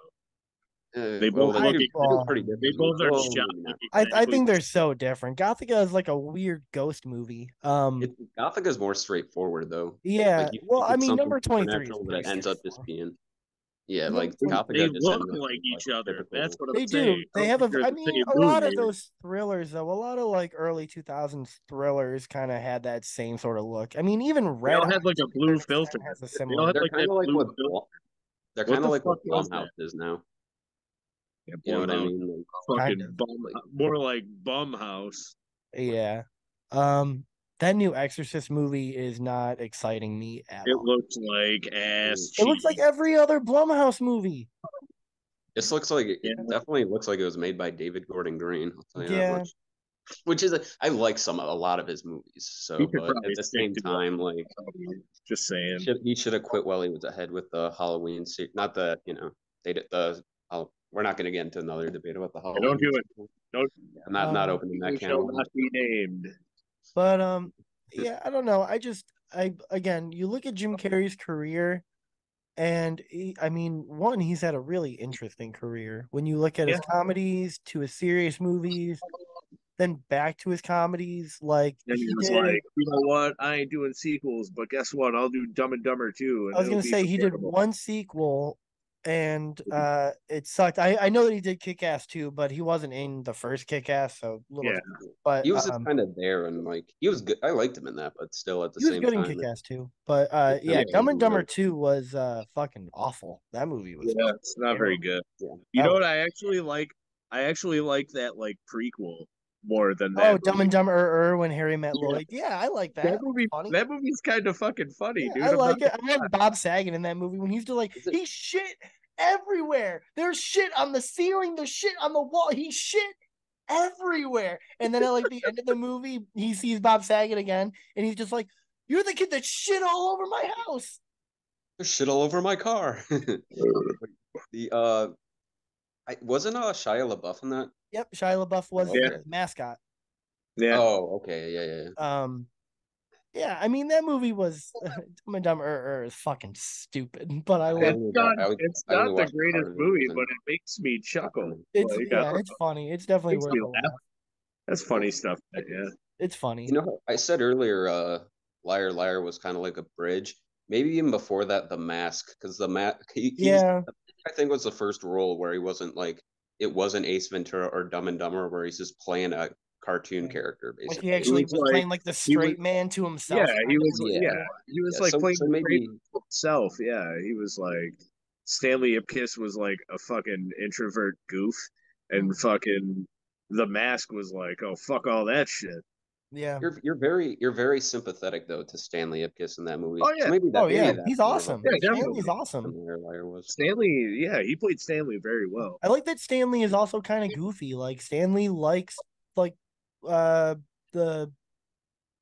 know. They well both they're look. two they're two pretty They different movies. both are Well, shot maybe not. I exactly. think they're so different. Gothica is like a weird ghost movie. Gothic is more straightforward though. Yeah. Like you Well, think I it's mean, something number 23 is supernatural, but pretty it ends up just straightforward. being yeah, Number like 20 They Gothic just look ends up like being like each other. That's typical. what I'm They saying. do. I They don't have think a. they're I the mean, same a lot of movie. those thrillers, though. A lot of like early 2000s thrillers kind of had that same sort of look. I mean, even They Red all Hot had like a Chili blue Peppers filter. kind of has a They all similar had look. They're like that kind of like blue filter. they're What kind of the like fuck what was that? Blumhouse is now. Yeah, You know what I Blumhouse. mean? Like, Kind Fucking of. bum. like More like Bumhouse. Yeah. Um, that new Exorcist movie is not exciting me at It all. looks like ass It looks like cheese. every other Blumhouse movie. this looks like Yeah, it definitely looks like it was made by David Gordon Green. I'll tell you that Yeah. much. Which is I like a lot of his movies. he So, should but at probably the stick same to time, like just saying. he should have quit while he was ahead with the Halloween series. Not the they did the. We're not going to get into another debate about the And don't Halloween do it. sequel. Don't. I'm not Um, opening Who that can of shall worms. not be named. but yeah, I don't know. I again, you look at Jim Carrey's career, and I mean, one, he's had a really interesting career. When you look at Yeah. his comedies to his serious movies, then back to his comedies, like And he he was did. like, you know what? I ain't doing sequels, but guess what? I'll do Dumb and Dumber too, I and was it'll gonna be say he did forgettable. one sequel, and it sucked. I know that he did Kick Ass too, but he wasn't in the first Kick Ass, so a little. Yeah. But He was just kind of there and like he was good. I liked him in that, but still at the he was same good in time, Kick Ass too. But kind yeah, of Dumb wasn't and Dumber really. 2 was fucking awful. That movie was Yeah, it's not very terrible. good. Yeah, You That know was what I actually like? I actually like that like prequel more than Oh, that Dumb movie. and Dumber when Harry met Lloyd. Yeah, I like That that. That's movie funny. that movie's kind of fucking funny, Yeah, I dude. I'm not like it. I love Bob Saget in that movie when he's doing like is it? he shit everywhere. There's shit on the ceiling. There's shit on the wall. He shit everywhere. And then at like the end of the movie, he sees Bob Saget again, and he's just like, "You're the kid that shit all over my house." There's shit all over my car. the I wasn't Shia LaBeouf in that. Yep, Shia LaBeouf was Oh, yeah, the mascot. yeah. oh, okay, yeah. Yeah, I mean that movie was Dumb and Dumber is fucking stupid, but I I love only got It's I only not the watched part greatest of it. It movie, but wasn't it makes me not for chuckle. me. it's Like I yeah, don't it's know. funny. It's definitely Makes worth me a laugh. laugh. That's funny stuff. Yeah. It's funny. You know, I said earlier, Liar Liar was kind of like a bridge. Maybe even before that, The Mask, because the mask he's Yeah, I think was the first role where he wasn't like it wasn't Ace Ventura or Dumb and Dumber, where he's just playing a cartoon yeah. character Like he basically. He actually was was like playing like the he was straight man to yeah, himself, he kind of, was which is Yeah, cool. he was yeah. like playing So straight maybe himself. Yeah. He was like Stanley Ipkiss was like a fucking introvert goof and Mhm. fucking the mask was like, oh fuck all that shit. Yeah. you're very sympathetic though to Stanley Ipkiss in that movie. Oh So yeah. Oh maybe yeah, that's he's more of a awesome. Yeah, bridge Stanley's definitely. awesome. than Liar Liar was. Stanley, yeah, he played Stanley very well. I like that Stanley is also kind of goofy. Like Stanley likes like uh the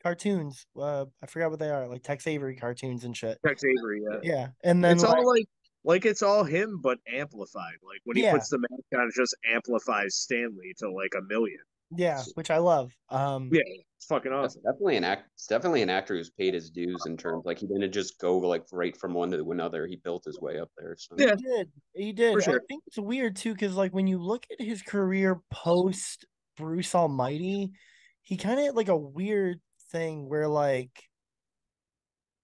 cartoons. I forgot what they are, like Tex Avery cartoons and shit. Tex Avery, yeah. Yeah. And then It's like all like it's all him but amplified. Like when he yeah, puts the mask on, it just amplifies Stanley to like a million. yeah, which I love. Yeah, it's fucking That's awesome. definitely an act. It's definitely an actor who's paid his dues in terms like he didn't just go like right from one to another. He built his way up there. So He Yeah, did. He for did. I sure. think it's weird too, because like when you look at his career post Bruce Almighty, he kind of had like a weird thing where like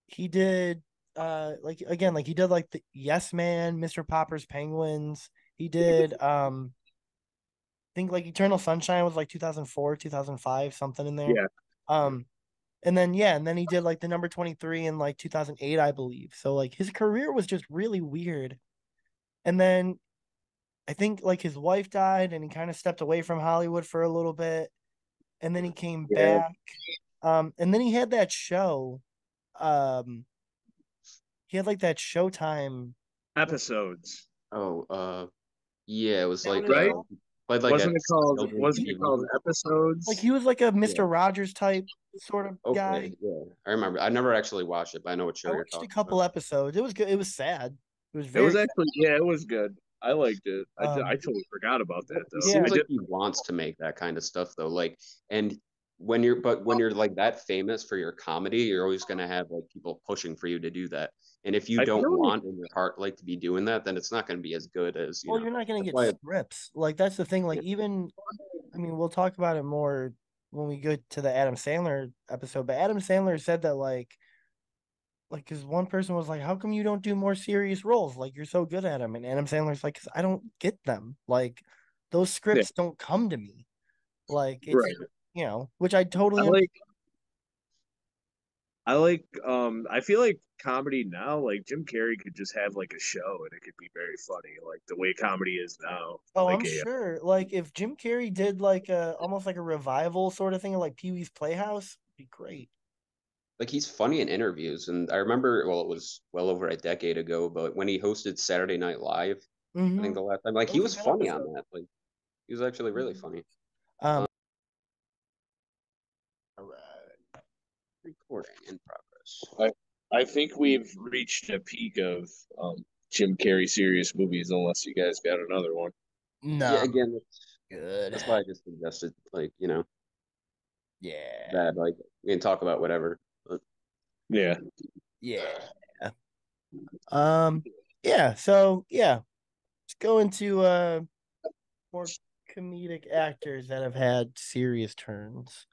he did like again like he did like the Yes Man, Mr. Popper's Penguins. He did I think like Eternal Sunshine was like 2004, 2005, something in there. Yeah. Um and then yeah, and then he did like the number 23 in like 2008, I believe. So like his career was just really weird. And then I think like his wife died and he kind of stepped away from Hollywood for a little bit and then he came Yeah. back. And then he had that show. Um he had like that Showtime. Episodes, Oh, yeah, it was Is that what like it was right? called? played like Wasn't a it called? children's Wasn't He it TV. called like Episodes? he was like a Yeah. Mr. Rogers type sort of guy. Okay. Yeah. I remember. I never actually watched it, but I know what I show you're watched a talking about. couple episodes. It was good. It was sad. It was It was very sad. actually, yeah, it was good. I liked it. I Um totally forgot about that He though. yeah. seems I like did. he wants to make that kind of stuff though. Like, and when you're like that famous for your comedy, you're always gonna have like people pushing for you to do that. And if you I don't feel like want in your heart like to be doing that, then it's not gonna be as good as, you Well, know. you're not gonna That's get why scripts. Like that's the thing. Like even I mean, we'll talk about it more when we go to the Adam Sandler episode. But Adam Sandler said that like because one person was like, "How come you don't do more serious roles? Like you're so good at them." And Adam Sandler's like, "Cause I don't get them. Like those yeah, scripts don't come to me. Like it's right. which I I totally like I like I feel like comedy now, like Jim Carrey could just have like a show and it could be very funny, like the way comedy is now. Oh, Like I'm a sure. Like if Jim Carrey did like a almost like a revival sort of thing, like Pee Wee's Playhouse, it'd be great. like he's funny in interviews. And I remember, well, it was well over a decade ago, but when he hosted Saturday Night Live, I think Mm-hmm. the last time, like That he was a was good funny on episode. that. Like he was actually really funny. Um, All right, recording in progress. I think we've reached a peak of Jim Carrey serious movies, unless you guys got another one. Yeah, no, again, good. that's why I just suggested, like, you know, Yeah, that like we can talk about whatever. But Yeah, yeah. Um, yeah. So yeah, let's go into more comedic actors that have had serious turns.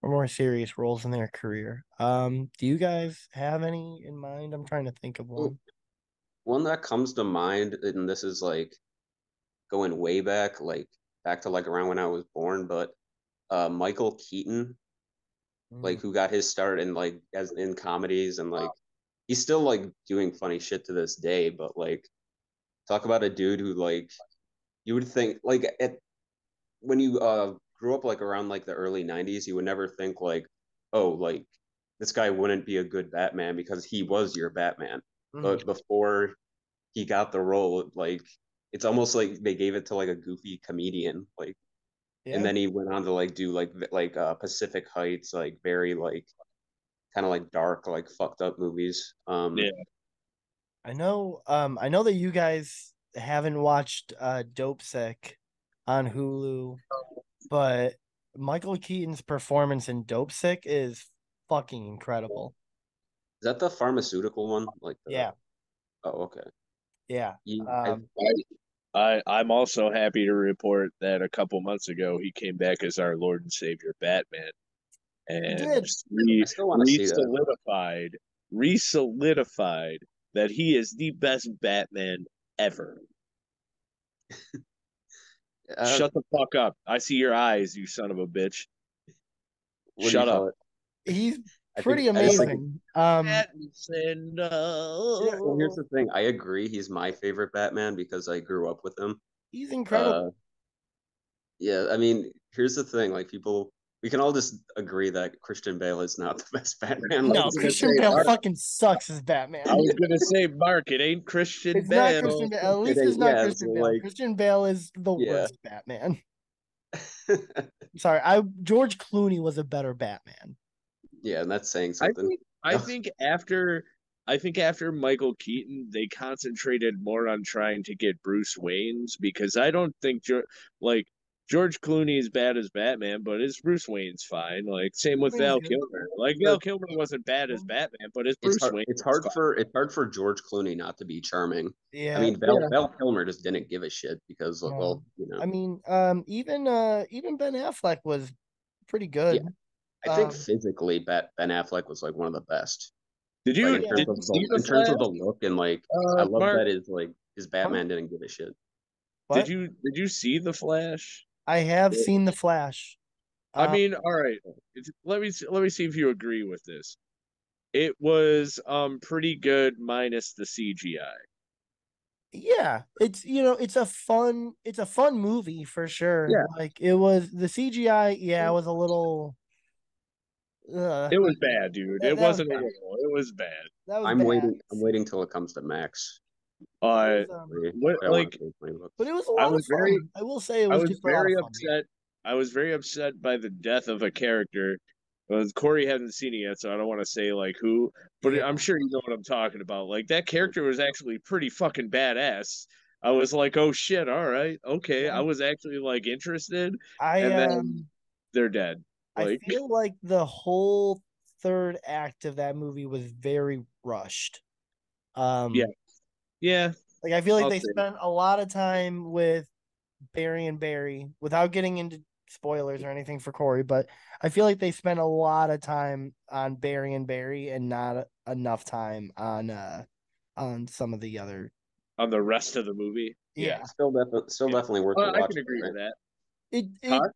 Or more serious roles in their career. Do you guys have any in mind? I'm trying to think of well, one. one that comes to mind, and this is like going way back, like back to like around when I was born, but Michael Keaton, Mm, like who got his start in like as in comedies, and like he's still like doing funny shit to this day, but like talk about a dude who like you would think like at when you grew up like around like the early 90s, you would never think like, oh, like this guy wouldn't be a good Batman because he was your Batman. mm, But before he got the role, like it's almost like they gave it to like a goofy comedian, like, and yeah, then he went on to like do like Pacific Heights, like very like kind of like dark, like fucked up movies. yeah. I know. I know that you guys haven't watched Dope Sick on Hulu, but Michael Keaton's performance in Dope Sick is fucking incredible. Is that the pharmaceutical one? Like the Yeah, oh okay. yeah. I Um, I'm also happy to report that a couple months ago he came back as our Lord and Savior Batman he and did. still want to see that. re-solidified that he is the best Batman ever. Uh, Shut the fuck up. I see your eyes, you son of a bitch. what do you Shut up. call it? He's pretty I just think amazing. Batman said Yeah, well, here's no. the thing. I agree. He's my favorite Batman because I grew up with him. he's incredible. Uh, yeah. I mean, here's the thing. Like people, we can all just agree that Christian Bale is not the best Batman. I Like, No, was gonna Christian say Bale Mark. fucking sucks as I Batman. was gonna say Mark. It ain't Christian It's not Christian Bale. Bale. At it least it's ain't. not Yeah. So Christian Bale. like, Christian Bale is the yeah. worst Batman. Sorry, I George Clooney was a better Batman. Yeah, and that's saying I something. think I think after I think after Michael Keaton, they concentrated more on trying to get Bruce Wayne's because I don't think like George Clooney's bad as Batman, but his Bruce Wayne's fine. Like same with Wayne was Val good. Kilmer. Like Val Kilmer wasn't bad as Batman, but his Bruce Wayne was fine. It's hard for George Clooney not to be charming. I Yeah, mean, Yeah. Val Kilmer just didn't give a shit because, no. well, you know, I mean, even Ben Affleck was pretty yeah. good. I think Um, physically, Ben Affleck was like one of the best. Did Like you yeah. did you see the in terms of Flash? the look and like, I love Mark, that his Huh? Batman didn't give a shit. What? did you see the Flash? I have seen the Flash. I Um, mean, all right. Let me see if you agree with this. It was pretty good minus the CGI. yeah, it's a fun movie for sure. Yeah, Like it was the CGI, yeah, it was a little It was bad, dude. It that was wasn't a bad. little. It was bad. That was bad. I'm waiting till it comes to Max. It Uh, was what I want like to pay 20 but bucks. it was a I lot of was very fun. I will say it I was was good for a lot of very fun. upset. I was very upset by the death of a character. Well, Corey hasn't seen it yet, so I don't want to say like who, but Yeah. I'm sure you know what I'm talking about. Like that character was actually pretty fucking badass. I was like, oh shit, all right, okay. I Yeah. was actually like interested, I and then they're dead. I Like, feel like the whole third act of that movie was very rushed. yeah, Um yeah, like I feel like I'll they say it. spent a lot of time with Barry and Barry without getting into spoilers or anything for Corey, but I feel like they spent a lot of time on Barry and Barry and not enough time on some of the other. On the rest of the movie. Yeah, Yeah. Still yeah. definitely worth the I watch, can agree right? with that. It Huh?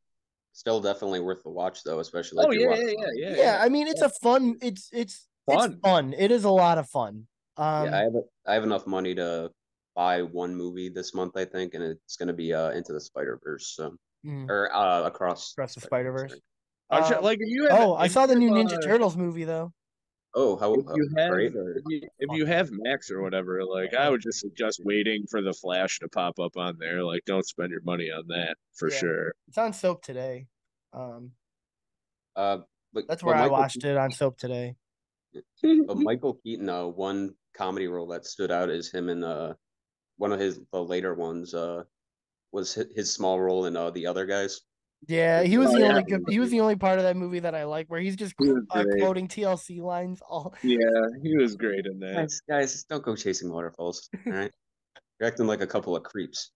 Still definitely worth the watch though, especially Oh if you yeah, watch. yeah, yeah, yeah, yeah, yeah. I mean it's Yeah. a fun it's Fun. fun. It is a lot of fun. Yeah, Um I have enough money to buy one movie this month, I think, and it's gonna be Into the Spider Verse, so mm, or Across the Across the Spider Spider Verse. Verse. Sorry. I'm sure. Um Like oh, I if saw the you new have Ninja Turtles movie though. Oh, if how you have great! Or if you Fucking have Max or whatever, like I would just suggest waiting for the Flash to pop up on there. Like, don't spend your money on that for yeah. sure. It's on Soap today. Um uh, that's where but I watched it on Soap today. Michael Keaton, one comedy role that stood out is him in one of the later ones was his small role in The Other Guys. Yeah, It's he was Oh the yeah, only good. He was the only part of that movie that I like, where he's just he was great. quoting TLC lines. All Yeah, he was great in that. Guys, don't go chasing waterfalls. All right, you're acting like a couple of creeps.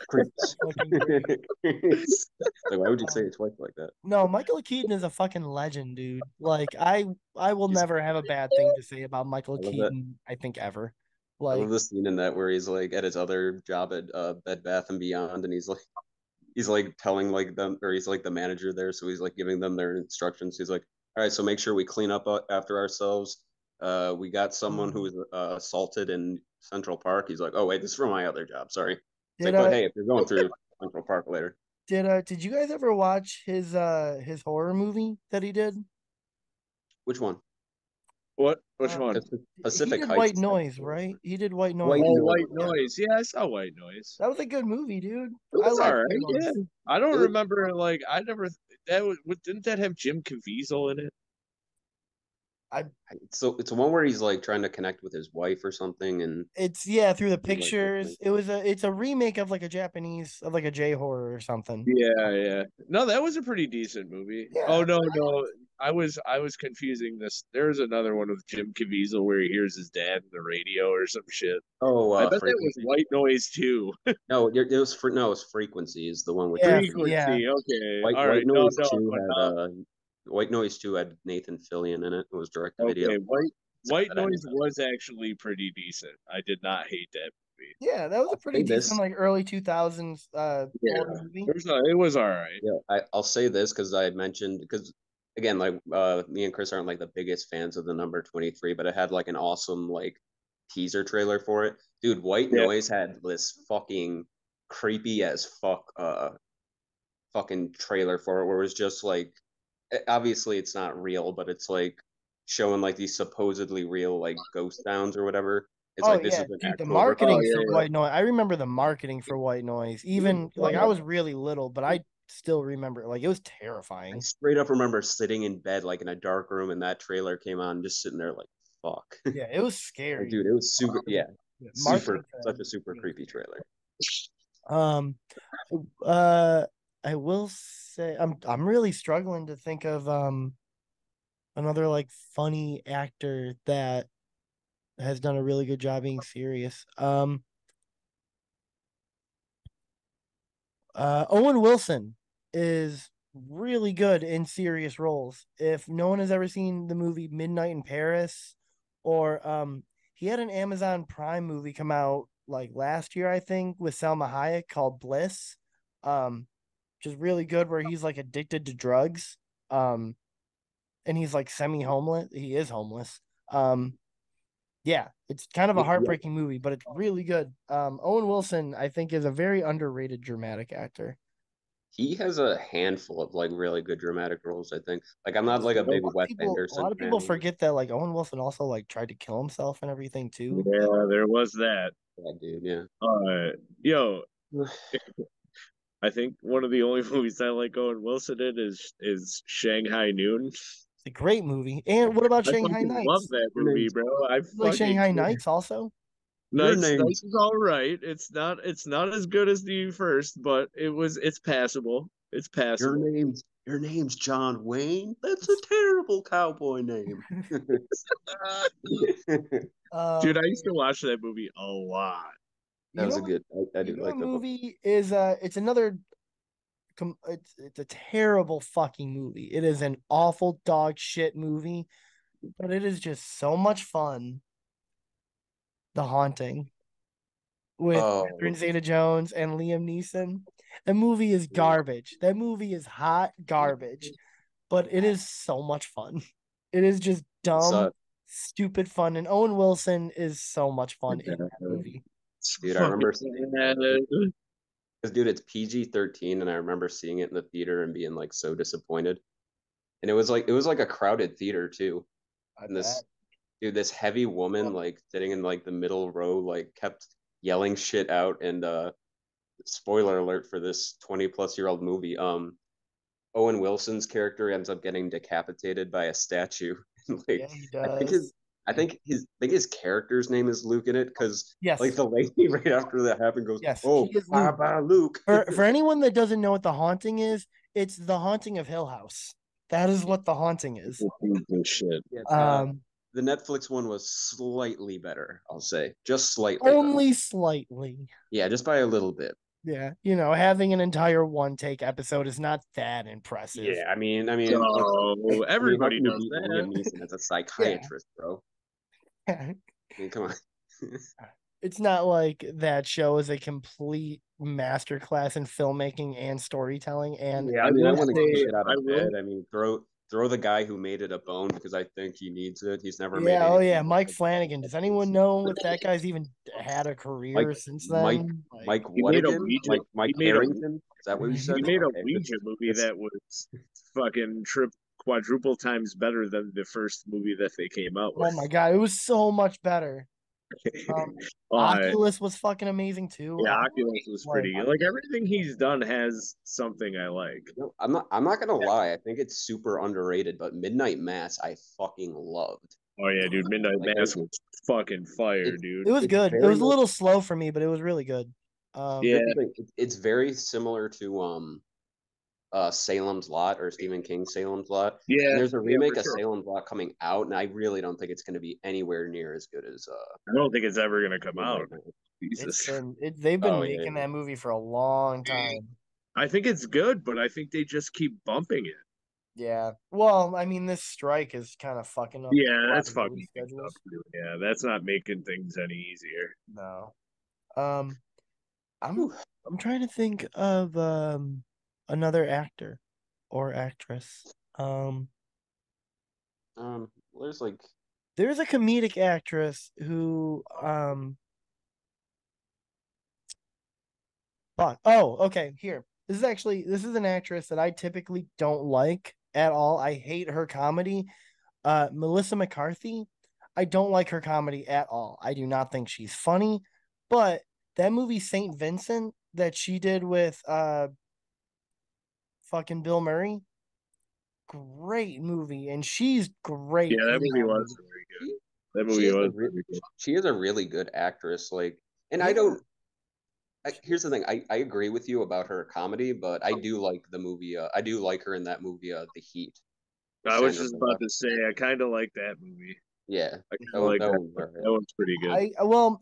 Creeps. fucking great. Like, why would you say Um, it twice like that? no, Michael Keaton is a fucking legend, dude. Like I will He's, never have a bad thing to say about Michael I love that. Keaton. I think ever. I love Like the scene in that where he's like at his other job at Bed Bath and Beyond, and he's like telling like them, or he's like the manager there, so he's like giving them their instructions. He's like, all right, so make sure we clean up after ourselves. We got someone who mm, was assaulted in Central Park. He's like, oh wait, this is for my other job. Sorry. It's did like, but hey, if you're going through Central Park later, did you guys ever watch his horror movie that he did? which one? What? Which Uh, one? he Pacific did Heights White is like Noise, right? He did White White Noise. Oh, Noise. White Noise. Yeah, I saw White Noise. That was a good movie, dude. It I was like all right. White Yeah, Noise. I don't It was remember. Like, I never. That was. Didn't that have Jim Caviezel in it? I it's one where he's like trying to connect with his wife or something, and It's yeah, through the he's like, pictures. It's a remake of like a Japanese of like a J horror or something. Yeah, yeah. No, that was a pretty decent movie. Oh Yeah. no, no. I was confusing this. There's another one with Jim Caviezel where he hears his dad in the radio or some shit. oh, I bet that was Frequency. White Noise too. No, it was no, it's Frequency is the one with Jim Yeah, Caviezel. yeah. Frequency. Okay. All White right. No, Noise no, Two but had White Noise Two had Nathan Fillion in it. It was direct to video. okay. Sorry White that I knew Noise that. was actually pretty decent. I did not hate that movie. Yeah, that was a I'll pretty say decent this. like early 2000s horror Yeah, movie. it was all right. Yeah, I'll say this because I had mentioned because again, like me and Chris aren't like the biggest fans of the number 23, but it had like an awesome like teaser trailer for it. Dude, White Yeah. Noise had this fucking creepy as fuck fucking trailer for it where it was just like obviously it's not real, but it's like showing like these supposedly real like ghost sounds or whatever. It's Oh like this yeah, is an dude, the actual Oh marketing recording. for yeah, White Noise. I remember the marketing for White Noise. Even like I was really little, but I still remember like it was I terrifying. straight up remember sitting in bed like in a dark room and that trailer came on, just sitting there like fuck. Yeah, it was Like, scary. dude, it was super, yeah, Yeah, super, marketing for that such a movie super was creepy trailer. um uh I will say I'm really struggling to think of another like funny actor that has done a really good job being serious. Owen Wilson is really good in serious roles. If no one has ever seen the movie Midnight in Paris, or he had an Amazon Prime movie come out like last year, I think, with Salma Hayek called Bliss, which is really good, where he's like addicted to drugs, um, and he's like semi homeless. He is homeless. Yeah, it's kind of a Yeah, heartbreaking movie, but it's really good. Owen Wilson, I think, is a very underrated dramatic actor. he has a handful of like really good dramatic roles, I think. Like I'm A not like a big lot of Wes people, a Anderson lot of people fan. forget that like Owen Wilson also like tried to kill himself and everything too. Yeah, there was that. Yeah, dude, yeah. Yo, I think one of the only movies I like Owen Wilson in is Shanghai Noon. It's a great movie. And what about I Shanghai fucking love Nights? that Your movie, name's bro. I You like fucking Shanghai Nights also? your Nights name's is all right. It's not as good as the first, but it's passable. It's passable. your name's John Wayne. That's a terrible cowboy name. That Dude, I Um, used to watch that movie a lot. you was know a what? good. I You do know what like that book. movie is it's another it's a terrible fucking movie. It is an awful dog shit movie, but it is just so much fun. The Haunting with Oh, Catherine Zeta-Jones and Liam Neeson. That movie is garbage. That movie is hot garbage, but it is so much fun. It is just dumb, so stupid fun, and Owen Wilson is so much fun in that movie. It's dude, I fucking remember seeing bad. because dude, it's PG-13, and I remember seeing it in the theater and being like so disappointed. And it was like a crowded theater too. I And bet. this heavy woman like sitting in like the middle row like kept yelling shit out. And spoiler alert for this 20 plus year old movie. Owen Wilson's character ends up getting decapitated by a statue. Yeah, Like he I think his does. character's name is Luke in it because like Yes, the lady right after that happened goes, yes, he "Oh, is bye Luke. bye Luke." For anyone that doesn't know what The Haunting is, it's The Haunting of Hill House. That is what The Haunting is. Shit. Yeah, Um, the Netflix one was slightly better, I'll say, just slightly better. Only slightly. Yeah, just by a little bit. Yeah, having an entire one take episode is not that impressive. Yeah, let's. So How everybody can you knows beat that. Liam Neeson as a Yeah. psychiatrist, bro? Come on. It's not like that show is a complete masterclass in filmmaking and storytelling. And Yeah, I I will want to get say shit out I of will bed. Throw the guy who made it a bone because I think he needs it. He's never made yeah, oh anything yeah, Mike Flanagan. Does anyone know if like that guy's even had a Mike career since Mike then? Like, Mike what again? Mike He made a Harrington? Is that what you he said? made a Okay, Ouija movie it's that was fucking quadruple times better than the first movie that they came out oh with. my god, it was so much better. uh, Oculus was fucking amazing too. yeah, Oculus was Like, pretty good. Like everything he's done has something I like. no, I'm not gonna lie. I think it's super underrated, but Midnight Mass I fucking loved. Oh yeah, dude, Midnight Like Mass was fucking fire, it's dude. it was it's good. It very was a much little slow for me, but it was really good. Yeah, here's the thing. It's very similar to Salem's Lot or Stephen King's Salem's Lot. And yeah, there's a yeah, for remake of sure. Salem's Lot coming out, and I really don't think it's going to be anywhere near as good as I don't think it's ever gonna come Midnight out. Mass. Jesus, They've been Oh yeah, making yeah. that movie for a long time. I think it's good, but I think they just keep bumping it. Yeah. Well, I mean, this strike is kind of fucking up a Yeah, lot that's of movie fucking things up, schedules. dude. Yeah, that's not making things any easier. No. Um, I'm Whew. I'm trying to think of another actor or actress. Um, There's like there's a comedic actress who fuck. Oh, okay, here. This is an actress that I typically don't like at all. I hate her comedy. Melissa McCarthy. I don't like her comedy at all. I do not think she's funny, but that movie Saint Vincent that she did with fucking Bill Murray, great movie, and she's great Yeah, that in movie that was movie. very good. she, That she movie is was very good. she is a really good actress. Like, and I Yeah, don't here's the thing. I agree with you about her comedy, but I do like the movie. I do like her in that movie, The Heat, with I was Sandra just about Bullock. to say I kind of like that movie. Yeah, I kind of like that that one's one. all right. That one's pretty good.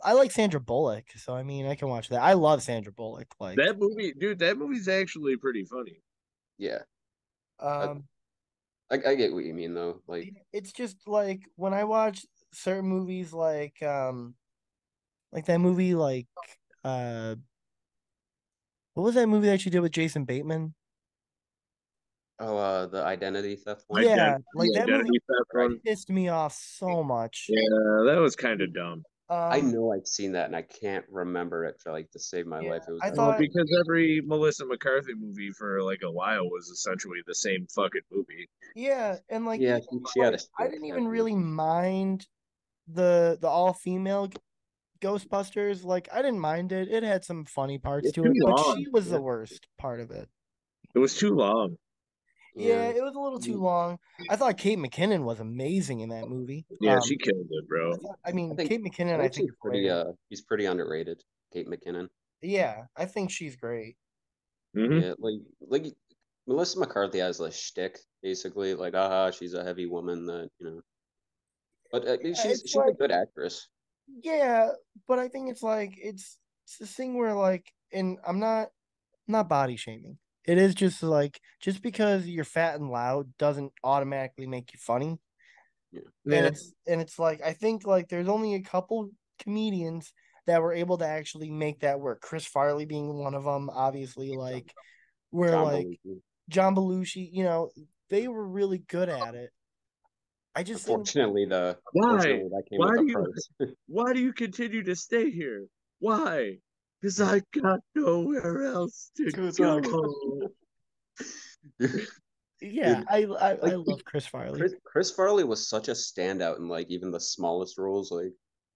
I like Sandra Bullock, so I mean I can watch that. I love Sandra Bullock. Like That movie, dude, that movie's actually pretty funny. Yeah, I, um I get what you mean though. Like, it's just like when I watch certain movies like that movie uh what was that movie that you did with Jason Bateman? the identity theft one. Yeah, like The that movie identity theft one. pissed me off so much. Yeah, that was kind of dumb. I Um know I've seen that and I can't remember it for like to save my yeah, life. It was I like, Well, thought because every Melissa McCarthy movie for like a while was essentially the same fucking movie. yeah, and like yeah, even she had a I shtick. didn't even really mind the all female Ghostbusters. Like I didn't mind it. It had some funny parts It's to too it, but long. she was Yeah, the worst part of it. It was too long. Yeah, yeah. it was a little too Mm, long. I thought Kate McKinnon was amazing in that movie. Yeah, she killed it, bro. I I mean, think Kate McKinnon, I think she's is pretty hilarious. she's pretty underrated. Kate McKinnon. Yeah, I think she's great. Hmm. Yeah, like Melissa McCarthy has a shtick basically. Like, she's a heavy woman that But It's she's a like, good actress. yeah, but I think it's like it's this thing where like, and I'm not body shaming. It is just like just because you're fat and loud doesn't automatically make you funny. Yeah, And Yeah. it's like I think like there's only a couple comedians that were able to actually make that work. Chris Farley being one of them, obviously, John, like where John like Belushi. John Belushi, they were really good at it. I just think Why? Unfortunately that came Why with a do you price. why do you continue to stay here? Why? Because I got nowhere else to Dude, go. yeah, dude, I like love Chris Farley. Chris Farley was such a standout in like even the smallest roles. Like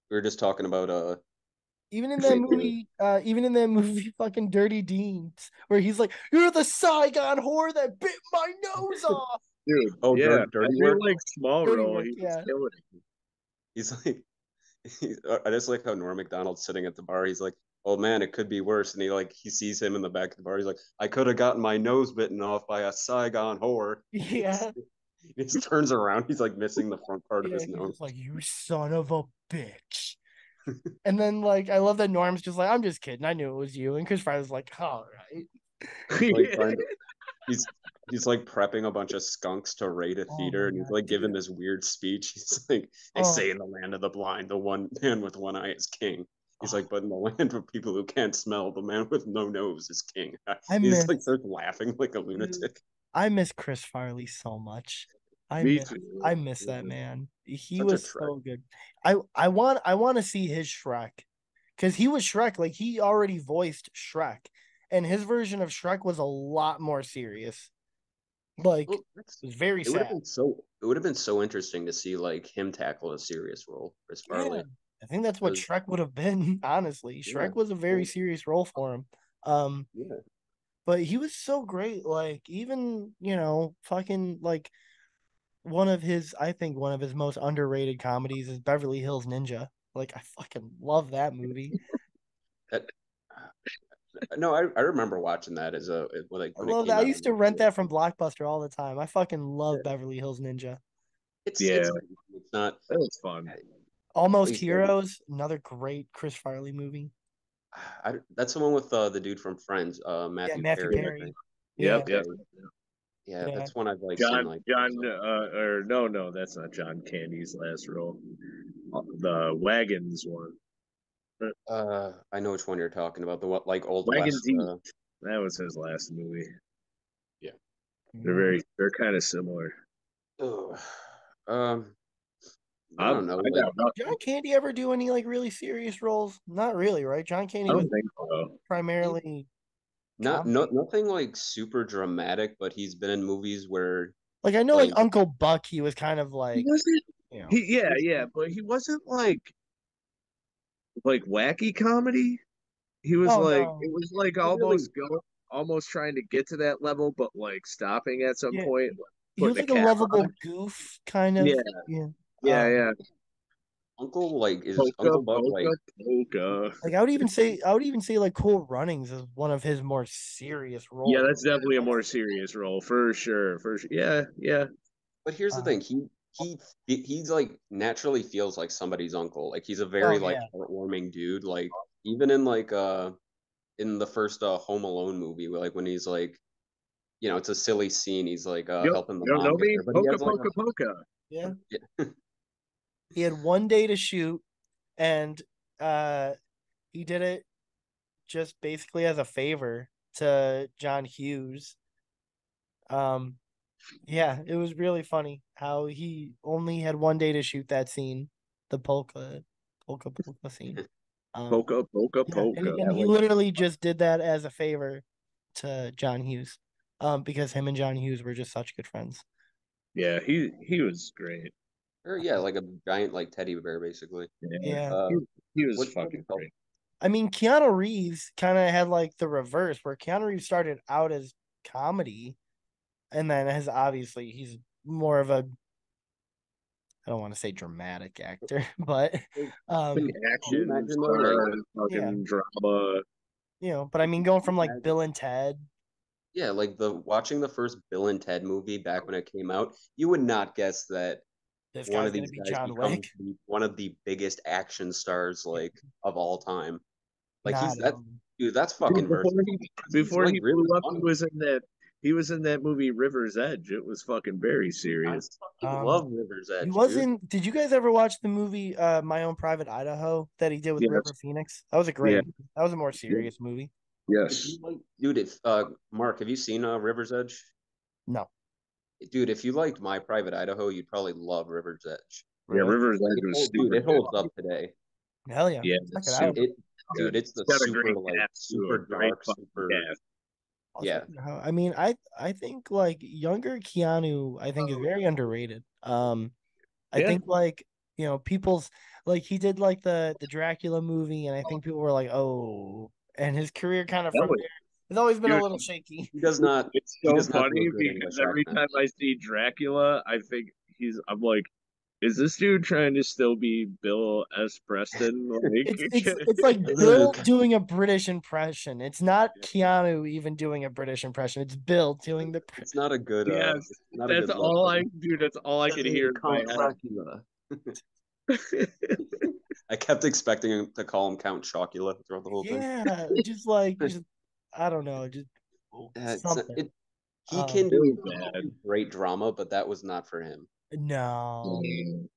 we were just talking about wait, Even in that movie, fucking Dirty Deeds, where he's like, "You're the Saigon whore that bit my nose off." Dude, oh, yeah. Dirty Every Work. like small Dirty role Work, he was yeah. killing it. He's like I just like how Norm Macdonald's sitting at the bar. He's like, "Oh man, it could be worse." And he sees him in the back of the bar. He's like, "I could have gotten my nose bitten off by a Saigon whore." Yeah, He just turns around. He's like missing the front part of yeah. his He's nose. just like, "You son of a bitch." And then like I love that Norm's just like, "I'm just kidding. I knew it was you." And Chris Farley's like, "All right." He's like trying to. He's he's like prepping a bunch of skunks to raid a Oh theater, my and he's god, like dude. giving this weird speech. He's like, "They Oh, say in the land of the blind, the one man with one eye is king." He's oh. like, "But in the land of people who can't smell, the man with no nose is king." I He's miss like starts laughing like a Dude, lunatic. I miss Chris Farley so much. I Me miss too. I miss that man. He Such a was trek. so good. I want to see his Shrek because he was Shrek. Like he already voiced Shrek, and his version of Shrek was a lot more serious. Like Well, it was very sad. it would have been so interesting to see like him tackle a serious role, Chris Yeah, Farley. I think that's what Because Shrek would have been. Honestly, yeah, Shrek was a very well, serious role for him. Um, yeah. but he was so great. Like even fucking like I think one of his most underrated comedies is Beverly Hills Ninja. Like I fucking love that movie. That, no, I remember watching that as like I when it love that. came I out used on to rent like, that from Blockbuster all the time. I fucking yeah. love Beverly Hills Ninja. Yeah, It's not. that was fun. Almost He's like Heroes, another great Chris Farley movie. that's the one with the dude from Friends, Yeah, Matthew Matthew Perry, I Perry. think. Yeah, Yep, Okay, yep. yeah, yeah. that's one I've like seen John, like John, clips of. or no, no, that's not John Candy's last role. The Wagons one. I know which one you're talking about. The what like Old Wagons West. East. That was his last movie. Yeah. Mhm. They're kind of similar. Ugh. Um, I I don't know. Like got nothing. John Candy ever do any like really serious roles? Not really, right? John I Candy was don't think so. primarily not comedy. nothing like super dramatic, but he's been in movies where Like I know like like Uncle Buck, he was kind of He like, wasn't. you know. He yeah yeah, but he wasn't like wacky comedy. He was Oh like no. it was like he really almost trying to get to that level, but like stopping at some Yeah. point, like, He was putting a like a cap on lovable it. goof kind Yeah of. Yeah. yeah Um yeah. Uncle like is Polka, Uncle Buck polka, like polka. Like I would even say like Cool Runnings is one of his more serious Yeah, roles. that's definitely a more serious role for sure. For sure. Yeah, yeah. but here's the Uh, thing, he's like naturally feels like somebody's uncle. Like he's a oh very like yeah, heartwarming dude. Like even in like in the first Home Alone movie, like when he's like, you know, it's a silly scene. He's like Yep. helping the You don't mom know get me? there, but he Polka, has like polka, polka. yeah. yeah, He had one day to shoot, and uh, he did it just basically as a favor to John Hughes. Um, yeah, it was really funny how he only had one day to shoot that scene, the polka scene. Um, Polka, polka, yeah, polka. and he like literally just did that as a favor to John Hughes, because him and John Hughes were just such good friends. Yeah, he was great. or yeah, like a giant like teddy bear basically. Yeah, Yeah, Uh, he was what do you fucking call great. I mean, Keanu Reeves kind of had like the reverse, where Keanu Reeves started out as comedy, and then has obviously he's more of a, I don't want to say dramatic actor, but like, Fucking can you action imagine though? Like stars, yeah, fucking drama. but I mean, going can from you like imagine? Bill and Ted, Yeah, like the watching the first Bill and Ted movie back when it came out, you would not guess that this one guy's of gonna these be guys John becomes Wick. one of the biggest action stars like of all time. Like he's Not that dude, that's Dude, fucking versatile. He's before like he really blew up, funny. he was in that movie River's Edge. It was fucking very I serious. fucking um, love River's he Edge, dude. wasn't. Did you guys ever watch the movie My Own Private Idaho that he did with Yes. River Phoenix? That was a great Yeah. movie. That was a more Yeah. serious movie. If Yes. you like, dude, if Mark, have you seen River's Edge? No, Dude, if you liked My Private Idaho, you'd probably love River's Edge. Yeah, really? River's Edge was Dude, super it good. holds up today. Hell yeah, Yeah, check it it's out. super It, dude, good. it's It's the got a super great like cast too, a super great dark, fucking super cast. I'll check yeah. it out. I mean, I think like younger Keanu, I think is very underrated. I Yeah, think like people's like he did like the Dracula movie, and I think people were like, oh, and his career kind of that from was there has always been a dude. little shaky. He does not It's he so does not do a funny good because English every accent. time I see Dracula, I'm like, is this dude trying to still be Bill S. Preston? It's like Bill doing a British impression. It's not Keanu even doing a British impression. It's Bill doing the. It's not a good Yes, it's not a that's good look. all dude. That's all I could hear in my Count Dracula. head. I kept expecting him to call him Count Chocula throughout the whole thing. Yeah, just like just I don't know, just something. It he can Really do bad. great drama, but that was not for him. No,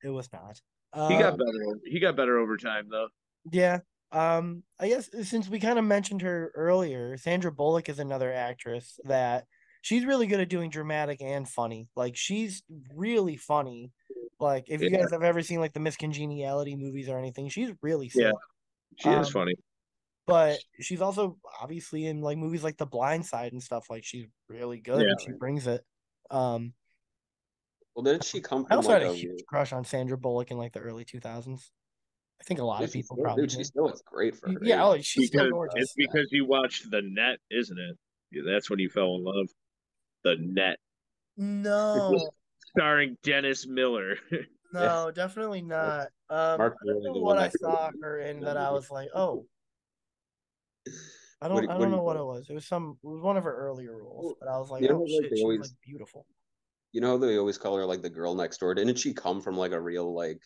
it was not. He got Um, better. He got better over time, though. Yeah. I guess since we kind of mentioned her earlier, Sandra Bullock is another actress that she's really good at doing dramatic and funny. Like she's really funny. Like if you Yeah, guys have ever seen like the Miss Congeniality movies or anything, she's really yeah, silly. she is Um, funny. but she's also obviously in like movies like The Blind Side and stuff. Like she's really good Yeah, and she brings it. Um, well, didn't she come I from also like had a a huge crush on Sandra Bullock in like the early 2000s. I think a lot of people probably she did. still looks great for her Yeah, age. oh, she's still because it's gorgeous. because you watched The Net, isn't it? Yeah, that's when you fell in love. The Net, No, starring Dennis Miller. Yeah, no, definitely not. Mark's I don't really know the what one I that saw her in that that I movie. was like, oh, I What don't do know you what it think? was. It was one of her earlier roles, Well, but I was like, you know, oh like shit, they she's like always, beautiful. you know, how they always call her like the girl next door. Didn't she come from like a real like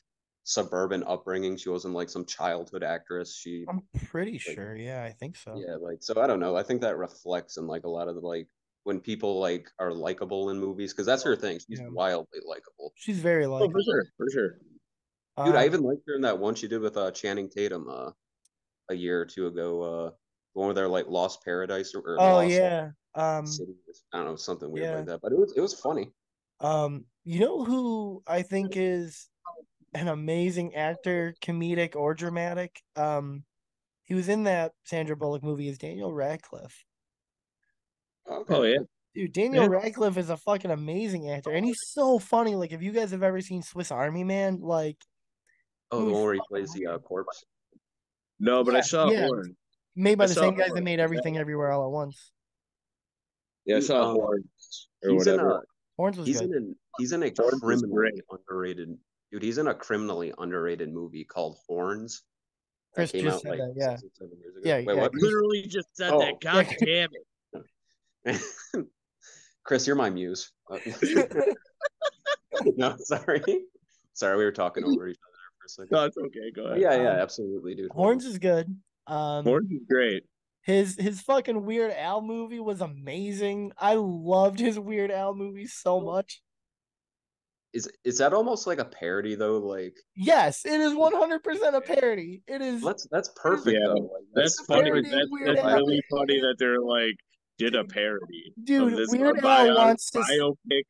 suburban upbringing? She wasn't like some childhood actress. She I'm pretty like sure. Yeah, I think so. yeah, like so I don't know. I think that reflects in like a lot of the like when people like are likable in movies because that's her thing. She's Yeah, wildly likable. she's very Oh, for likable. sure, for sure. Dude, I Um, even liked her in that one she did with Channing Tatum a year or two ago. The one where they're like Lost Paradise or oh Lost yeah. City. I don't know, something weird Yeah. like that. But it was funny. You know who I think is an amazing actor, comedic or dramatic? He was in that Sandra Bullock movie is Daniel Radcliffe. Okay. Oh yeah, Dude, Daniel yeah. Radcliffe is a fucking amazing actor, and he's so funny. Like, if you guys have ever seen Swiss Army Man, like, Oh, the one he's where he fucking plays the weird. corpse. No, but I Yeah, saw yeah. Horn. Made I by the saw same guys that Horn. made Everything Everywhere All at Once. Yeah, I Dude, saw Horn or he's in whatever. a Horns was good. he's in a Horn was criminally great. underrated Dude, he's in a criminally underrated movie called Horns that Chris came just out said like that. Yeah, 6 or 7 years ago. yeah, Wait, yeah. what? Chris, Literally just said that. Oh, yeah. God damn it. Chris, you're my muse. No, sorry. Sorry, we were talking over each other there for a second. No, it's okay. Go But ahead. yeah, Um, absolutely, dude. Horns Horns. is good. Horns is great. His fucking Weird Al movie was amazing. I loved his Weird Al movie so much. Is that almost like a parody though? Like Yes, it is 100% a parody. that's It is perfect Yeah, though. Like that's a funny. perfect parody of That's Weird that's Al. vibe. really funny It- that they're like did a dude, parody of dude, this Weird Al wants to biopic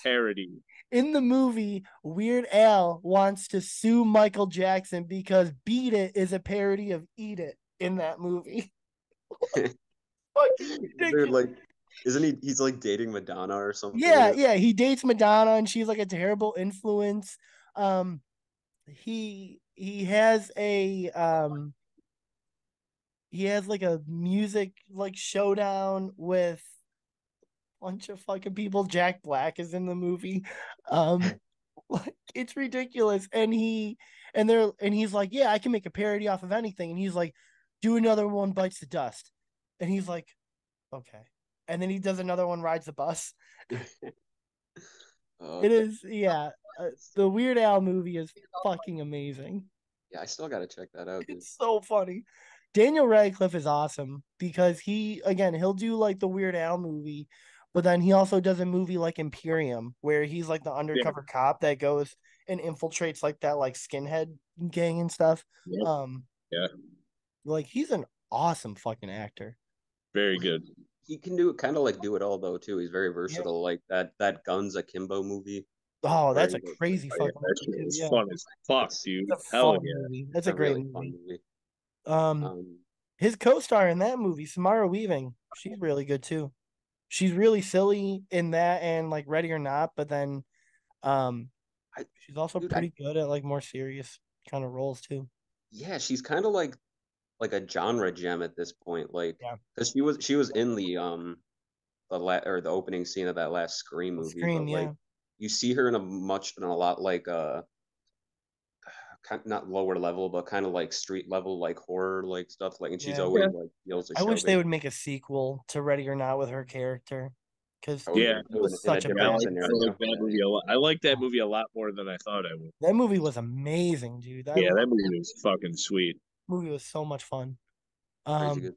parody. in the movie. Weird Al wants to sue Michael Jackson because "Beat It" is a parody of "Eat It" in that movie. Fucking Dude, ridiculous. like, isn't he? He's like dating Madonna or something in Yeah, it. yeah. He dates Madonna, and she's like a terrible influence. Um, he has he has like a music like showdown with a bunch of fucking people. Jack Black is in the movie. Um, like it's ridiculous, and he's like, yeah, I can make a parody off of anything, and he's like, do another one bites the dust, and he's like, okay, and then he does another one rides the bus. Uh, It is, yeah. The Weird Al movie is fucking amazing. yeah, I still gotta check that out, dude. It's so funny. Daniel Radcliffe is awesome because he'll do like the Weird Al movie, but then he also does a movie like Imperium where he's like the Yeah, undercover cop that goes and infiltrates like that like skinhead gang and stuff. yeah, Um, yeah. like he's an awesome fucking actor. Very good. He can do kind of like do it all though too. He's very Yeah. versatile. Like that Guns Akimbo movie Oh, where that's he a was like, crazy Oh, yeah, fucking that movie shit too. was Yeah, fun as fuck, it's dude. it's a Hell fun yeah. movie. That's it's a a great really fun movie. movie. Um, Um, his co-star in that movie, Samara Weaving, she's really good too. She's really silly in that and like Ready or Not, but then um I she's also dude, I pretty good at like more serious kind of roles too. yeah, she's kind of like a genre gem at this point. Like, Yeah. because she was in the opening scene of that last Scream movie, Scream, but like yeah. you see her in a lot like kind not lower level, but kind of like street level, like horror like stuff. Like, and she's Yeah. always Yeah, like feels the I show wish they based. would make a sequel to Ready or Not with her character because yeah. Totally it too was in a such a I different bad like scenario. that movie a lot. I like that movie a lot more than I thought I would. that movie was amazing, dude. I Yeah, love that movie was fucking sweet. movie was so much fun. Crazy Um good.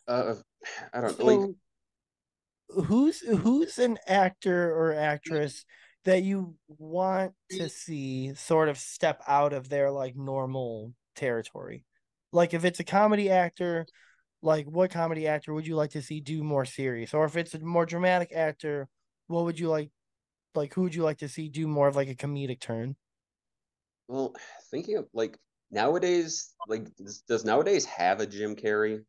Uh, I don't like. so who's an actor or actress that you want to see sort of step out of their like normal territory? Like if it's a comedy actor, like what comedy actor would you like to see do more serious? Or if it's a more dramatic actor, what would you like who would you like to see do more of like a comedic turn? Well, thinking of like nowadays, like does nowadays have a Jim Carrey,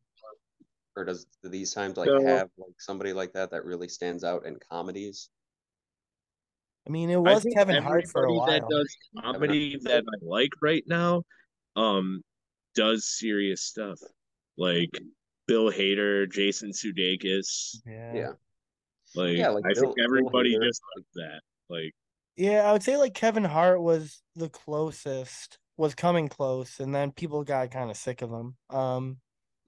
or do these times like So have like somebody like that that really stands out in comedies? I mean, it I was think Kevin Hart for a everybody that while. does Kevin Hart. comedy that I like right now, um, does serious stuff. Like Bill Hader, Jason Sudeikis. Yeah. Yeah, Like yeah, like I think Bill everybody Hader. just like that. Like Yeah, I would say like Kevin Hart was the closest, was coming close, and then people got kind of sick of him.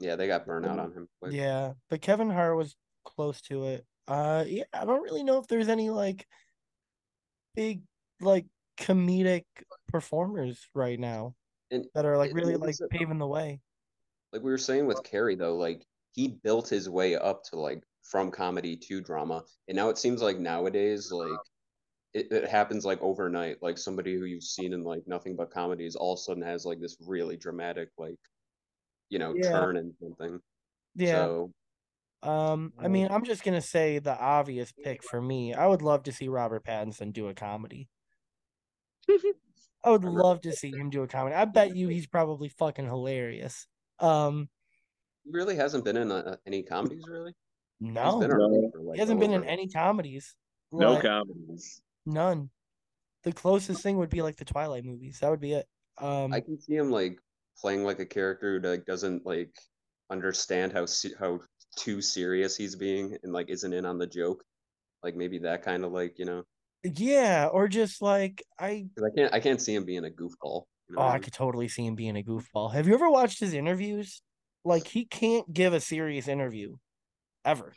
Yeah, they got burnt out on him quick. Yeah, but Kevin Hart was close to it. Yeah, I don't really know if there's any like big like comedic performers right now And that are like it, really like we like said, paving the way. like we were saying with Carrey though, like he built his way up to like from comedy to drama, and now it seems like nowadays like it happens like overnight. Like somebody who you've seen in like nothing but comedies all of a sudden has like this really dramatic like Yeah, turn and something. yeah. So I mean, I'm just gonna say the obvious pick for me. I would love to see Robert Pattinson do a comedy. I would Robert, love to see him do a comedy. I bet you he's probably fucking hilarious. Um, he really hasn't been in any comedies really. He's been no, around no, for he like hasn't well been in over. any comedies. no Like comedies. none. The closest thing would be like the Twilight movies. That would be it. I can see him like playing like a character who like doesn't like understand how too serious he's being and like isn't in on the joke. Like maybe that kind of like. Yeah, or just like Because I can't see him being a goofball. You know oh, what I I mean? could totally see him being a goofball. Have you ever watched his interviews? Like he can't give a serious interview ever.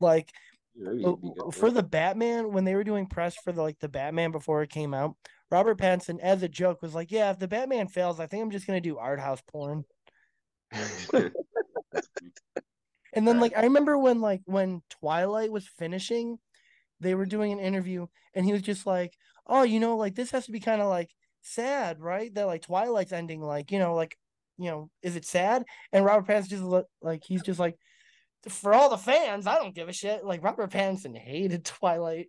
Like Maybe he'd be good for for it. the Batman when they were doing press for the Batman before it came out, Robert Pattinson as a joke was like, "Yeah, if the Batman fails, I think I'm just gonna do art house porn." That's funny. And All then right. like I remember when Twilight was finishing, they were doing an interview and he was just like, "Oh, like this has to be kind of like sad, right? That like Twilight's ending, like is it sad?" And Robert Pattinson just like he's just like, "For all the fans, I don't give a shit." Like Robert Pattinson hated Twilight,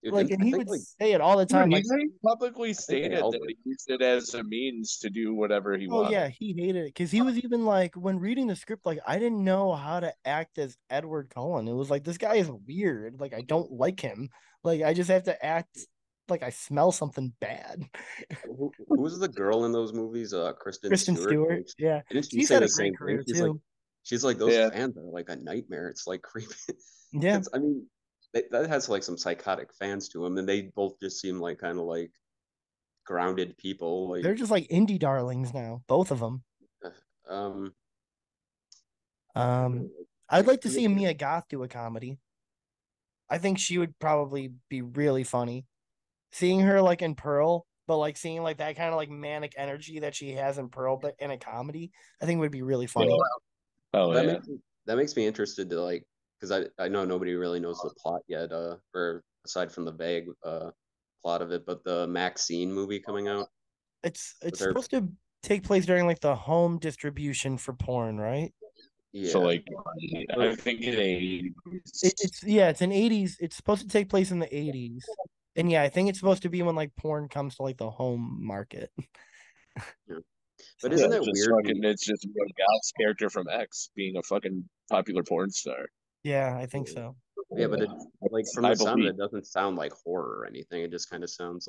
Dude, like, and I he think would like say it all the Dude, time, like, he publicly I think they stated all that did. he used it as a means to do whatever he "Oh wanted. yeah, he hated it," because he was even like when reading the script, like I didn't know how to act as Edward Cullen. It was like this guy is weird, like I don't like him, like I just have to act like I smell something bad. Who's the girl in those movies? Kristen Kristen Stewart. Stewart, Like, yeah, didn't she she's say had the a great same thing? career She's like, too. those Yeah, fans are like a nightmare. It's like creepy. Yeah, Because I mean, that has like some psychotic fans to them, and they both just seem like kind of like grounded people. Like, they're just like indie darlings now, both of them. uh, um, I don't know. Um, I'd Like, like to see Mia Goth do a comedy. I think she would probably be really funny. Seeing her like in Pearl, but like seeing like that kind of like manic energy that she has in Pearl, but in a comedy, I think would be really yeah. funny. Oh that yeah. makes me interested to like because I know nobody really knows the plot yet. Or aside from the vague plot of it, but the Maxine movie coming out It's with her, supposed to take place during like the home distribution for porn, right? So yeah. like, I think in '80s. It's yeah, it's an 80s. It's supposed to take place in the 80s. And yeah, I think it's supposed to be when like porn comes to like the home market. Yeah. But So Yeah, isn't that just weird? fucking. It's just Will Gall's character from X being a fucking popular porn star. yeah, I think so. Yeah, but it like from I the sound of believe. it doesn't sound like horror or anything. It just kind of sounds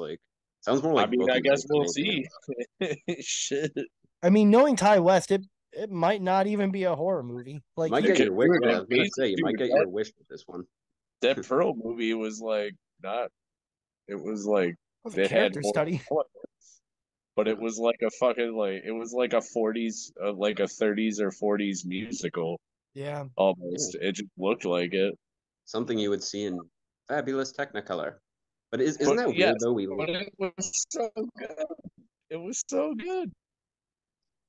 more I like mean, I booking guess we'll 1989. see. Shit. I mean, knowing Ty West, it might not even be a horror movie. You Like might he get could your wish. Dude, Yeah, I it was gonna say basically, you might dude, get your wish with this one. that Pearl movie was like not. It was like was a it had character more study. elements, but it Yeah. was like a fucking like it was like a '40s, like a '30s or '40s musical Yeah. Yeah. almost. It just looked like it. Something you would see in fabulous Technicolor. But isn't But that weird yes, though? but it was so good. It was so good.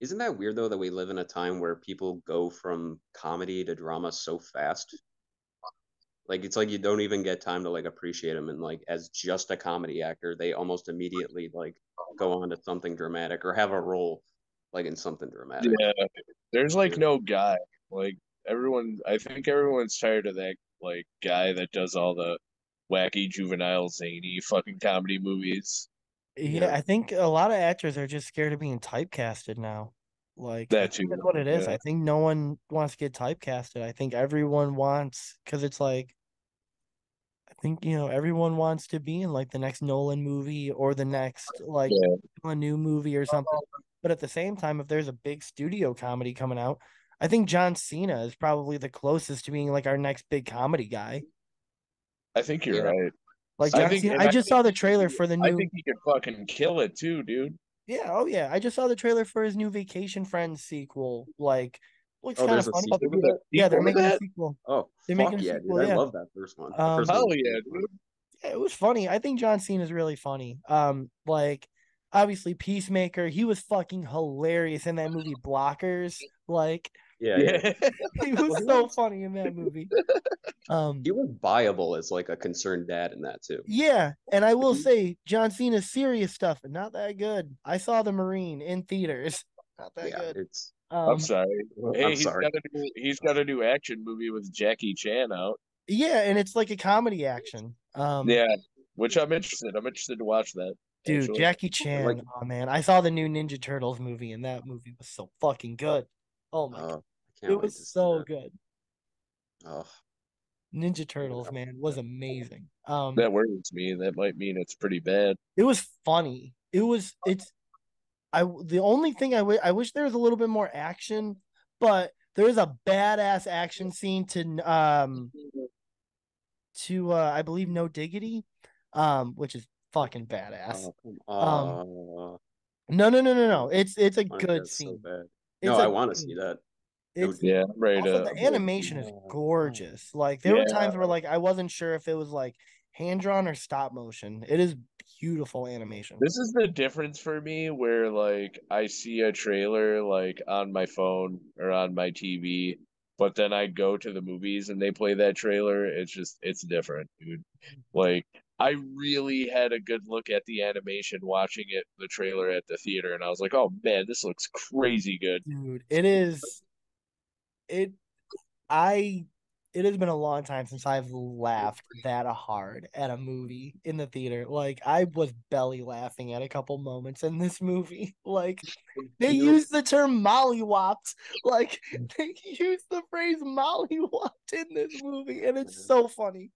Isn't that weird though that we live in a time where people go from comedy to drama so fast? Like it's like you don't even get time to like appreciate them, and like as just a comedy actor, they almost immediately like go on to something dramatic or have a role like in something dramatic. Yeah, there's like Yeah. no guy. Like everyone, I think everyone's tired of that like guy that does all the wacky juvenile zany fucking comedy movies. Yeah, Yeah. I think a lot of actors are just scared of being typecasted now. Like, I That think that's too. what it is. Yeah. I think no one wants to get typecasted. I think everyone wants, because it's like, I think, everyone wants to be in like the next Nolan movie or the next like Yeah. a new movie or something. But at the same time, if there's a big studio comedy coming out, I think John Cena is probably the closest to being like our next big comedy guy. I think you're Yeah. right. Like John Cena, I I just think saw the trailer for the I new. think he could fucking kill it too, dude. Yeah, oh yeah. I just saw the trailer for his new Vacation Friends sequel. Like, looks Oh, kind of there's a funny. Oh, sequel there to was a that? Yeah, they're sequel to making a that? sequel. Oh, They're making fuck a yeah, dude. sequel, I yeah. love that first one. The first Um, one Hell was yeah, really fun. dude. yeah, it was funny. I think John Cena is really funny. Like obviously Peacemaker, he was fucking hilarious in that movie Blockers. Like Yeah, yeah. Yeah. he Well, was so funny in that movie. he Um, was viable as like a concerned dad in that too. yeah, and I Like will he, say John Cena's serious stuff, not that good. I saw The Marine in theaters. Not that yeah, good. it's. I'm Um, sorry. I'm Hey, sorry. he's got a new action movie with Jackie Chan out. yeah, and it's like a comedy action. Yeah, which I'm interested. I'm interested to watch that Dude, actually. Jackie And like, Chan. Oh man, I saw the new Ninja Turtles movie, and that movie was so fucking good. Oh my god, I can't it wait was to see so that. good. Oh, Ninja I'm gonna Turtles, have to man, see was that. amazing. That worries me. That might mean it's pretty bad. It was funny. It's I the only thing I wish there was a little bit more action, but there is a badass action scene to I believe No Diggity which is fucking badass. Oh, come Um, on. no. It's a I want to see good that so scene. bad. No, It's I a want to see that. No, it's Yeah, also the I'm ready to see animation is oh, no. gorgeous. Like there were Yeah, times where like I wasn't sure if it was like hand drawn or stop motion. It is beautiful animation. this is the difference for me where like I see a trailer like on my phone or on my TV, but then I go to the movies and they play that trailer. It's different, dude. Like I really had a good look at the animation watching the trailer at the theater, and I was like, oh man, this looks crazy good. Dude, it is it I it has been a long time since I've laughed that hard at a movie in the theater. Like I was belly laughing at a couple moments in this movie. Like they Do you use the term mollywopped. Like they use the phrase mollywopped in this movie, and it's so funny.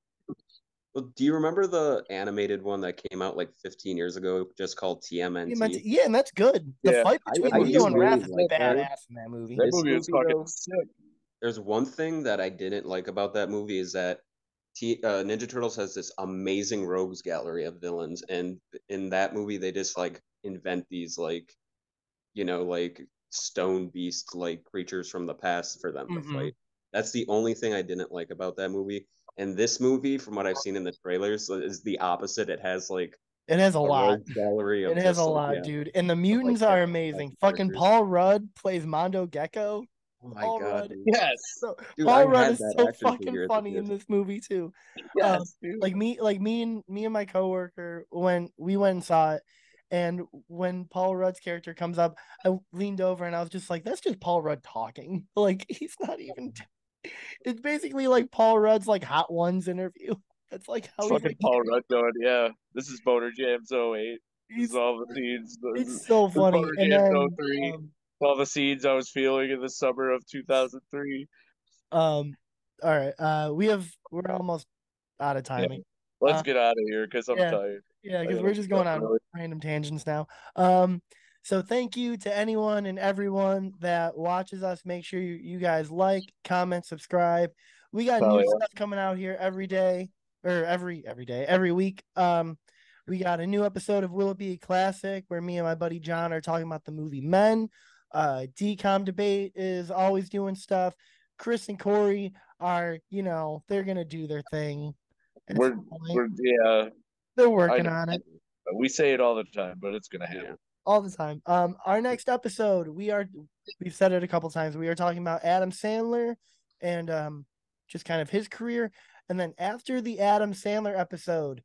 well, do you remember the animated one that came out like 15 years ago, just called TMNT? Yeah, and that's good. The Yeah, fight that between I movie Leo do was and really Raph is like that. badass in that movie. that This movie was movie fucking though, sick. there's one thing that I didn't like about that movie is that Ninja Turtles has this amazing rogues gallery of villains, and in that movie they just like invent these like like stone beast like creatures from the past for them to Mm-hmm. fight. That's the only thing I didn't like about that movie. And this movie, from what I've seen in the trailers, is the opposite. It has like It has a a lot. rogues gallery It of has a just like lot, dude. And the mutants yeah, are amazing. Fucking characters. Paul Rudd plays Mondo Gecko. Oh my Paul god, Rudd dude. Yes, so Dude, Paul I Rudd had is that so action fucking figure as a funny in kid. this movie too. yes, dude. Me and my coworker when we went and saw it, and when Paul Rudd's character comes up, I leaned over and I was just like, "That's just Paul Rudd talking. Like he's not even." It's basically like Paul Rudd's like Hot Ones interview. That's like It's how he's fucking like Paul Rudd going, yeah. This is Boner Jams '08. This is he's all the scenes. it's so This is funny. Boner And Jams then '03. All the scenes I was feeling in the summer of 2003. um all right, we're almost out of Yeah. time. Let's Uh, get out of here because I'm Yeah, tired. yeah, I because gotta we're just wake up going on early. random tangents now. Um, so thank you to anyone and everyone that watches us. Make sure you guys like, comment, subscribe. We got Hell new yeah. stuff coming out here every day, or every day, every week. We got a new episode of Will It Be a Classic where me and my buddy John are talking about the movie Men. Decom Debate is always doing stuff. Chris and Corey are, they're gonna do their thing at We're, some point. we're, yeah, They're I working know. on it We say it all the time, but it's gonna Yeah. happen. all the time. Our next episode, we've said it a couple times. We are talking about Adam Sandler and just kind of his career. And then after the Adam Sandler episode,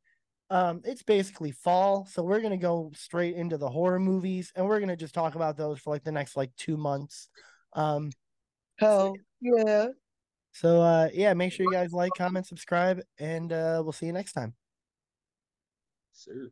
it's basically fall. So we're gonna go straight into the horror movies and we're gonna just talk about those for like the next like 2 months. Um Hell yeah. yeah, make sure you guys like, comment, subscribe, and we'll see you next time. Sure.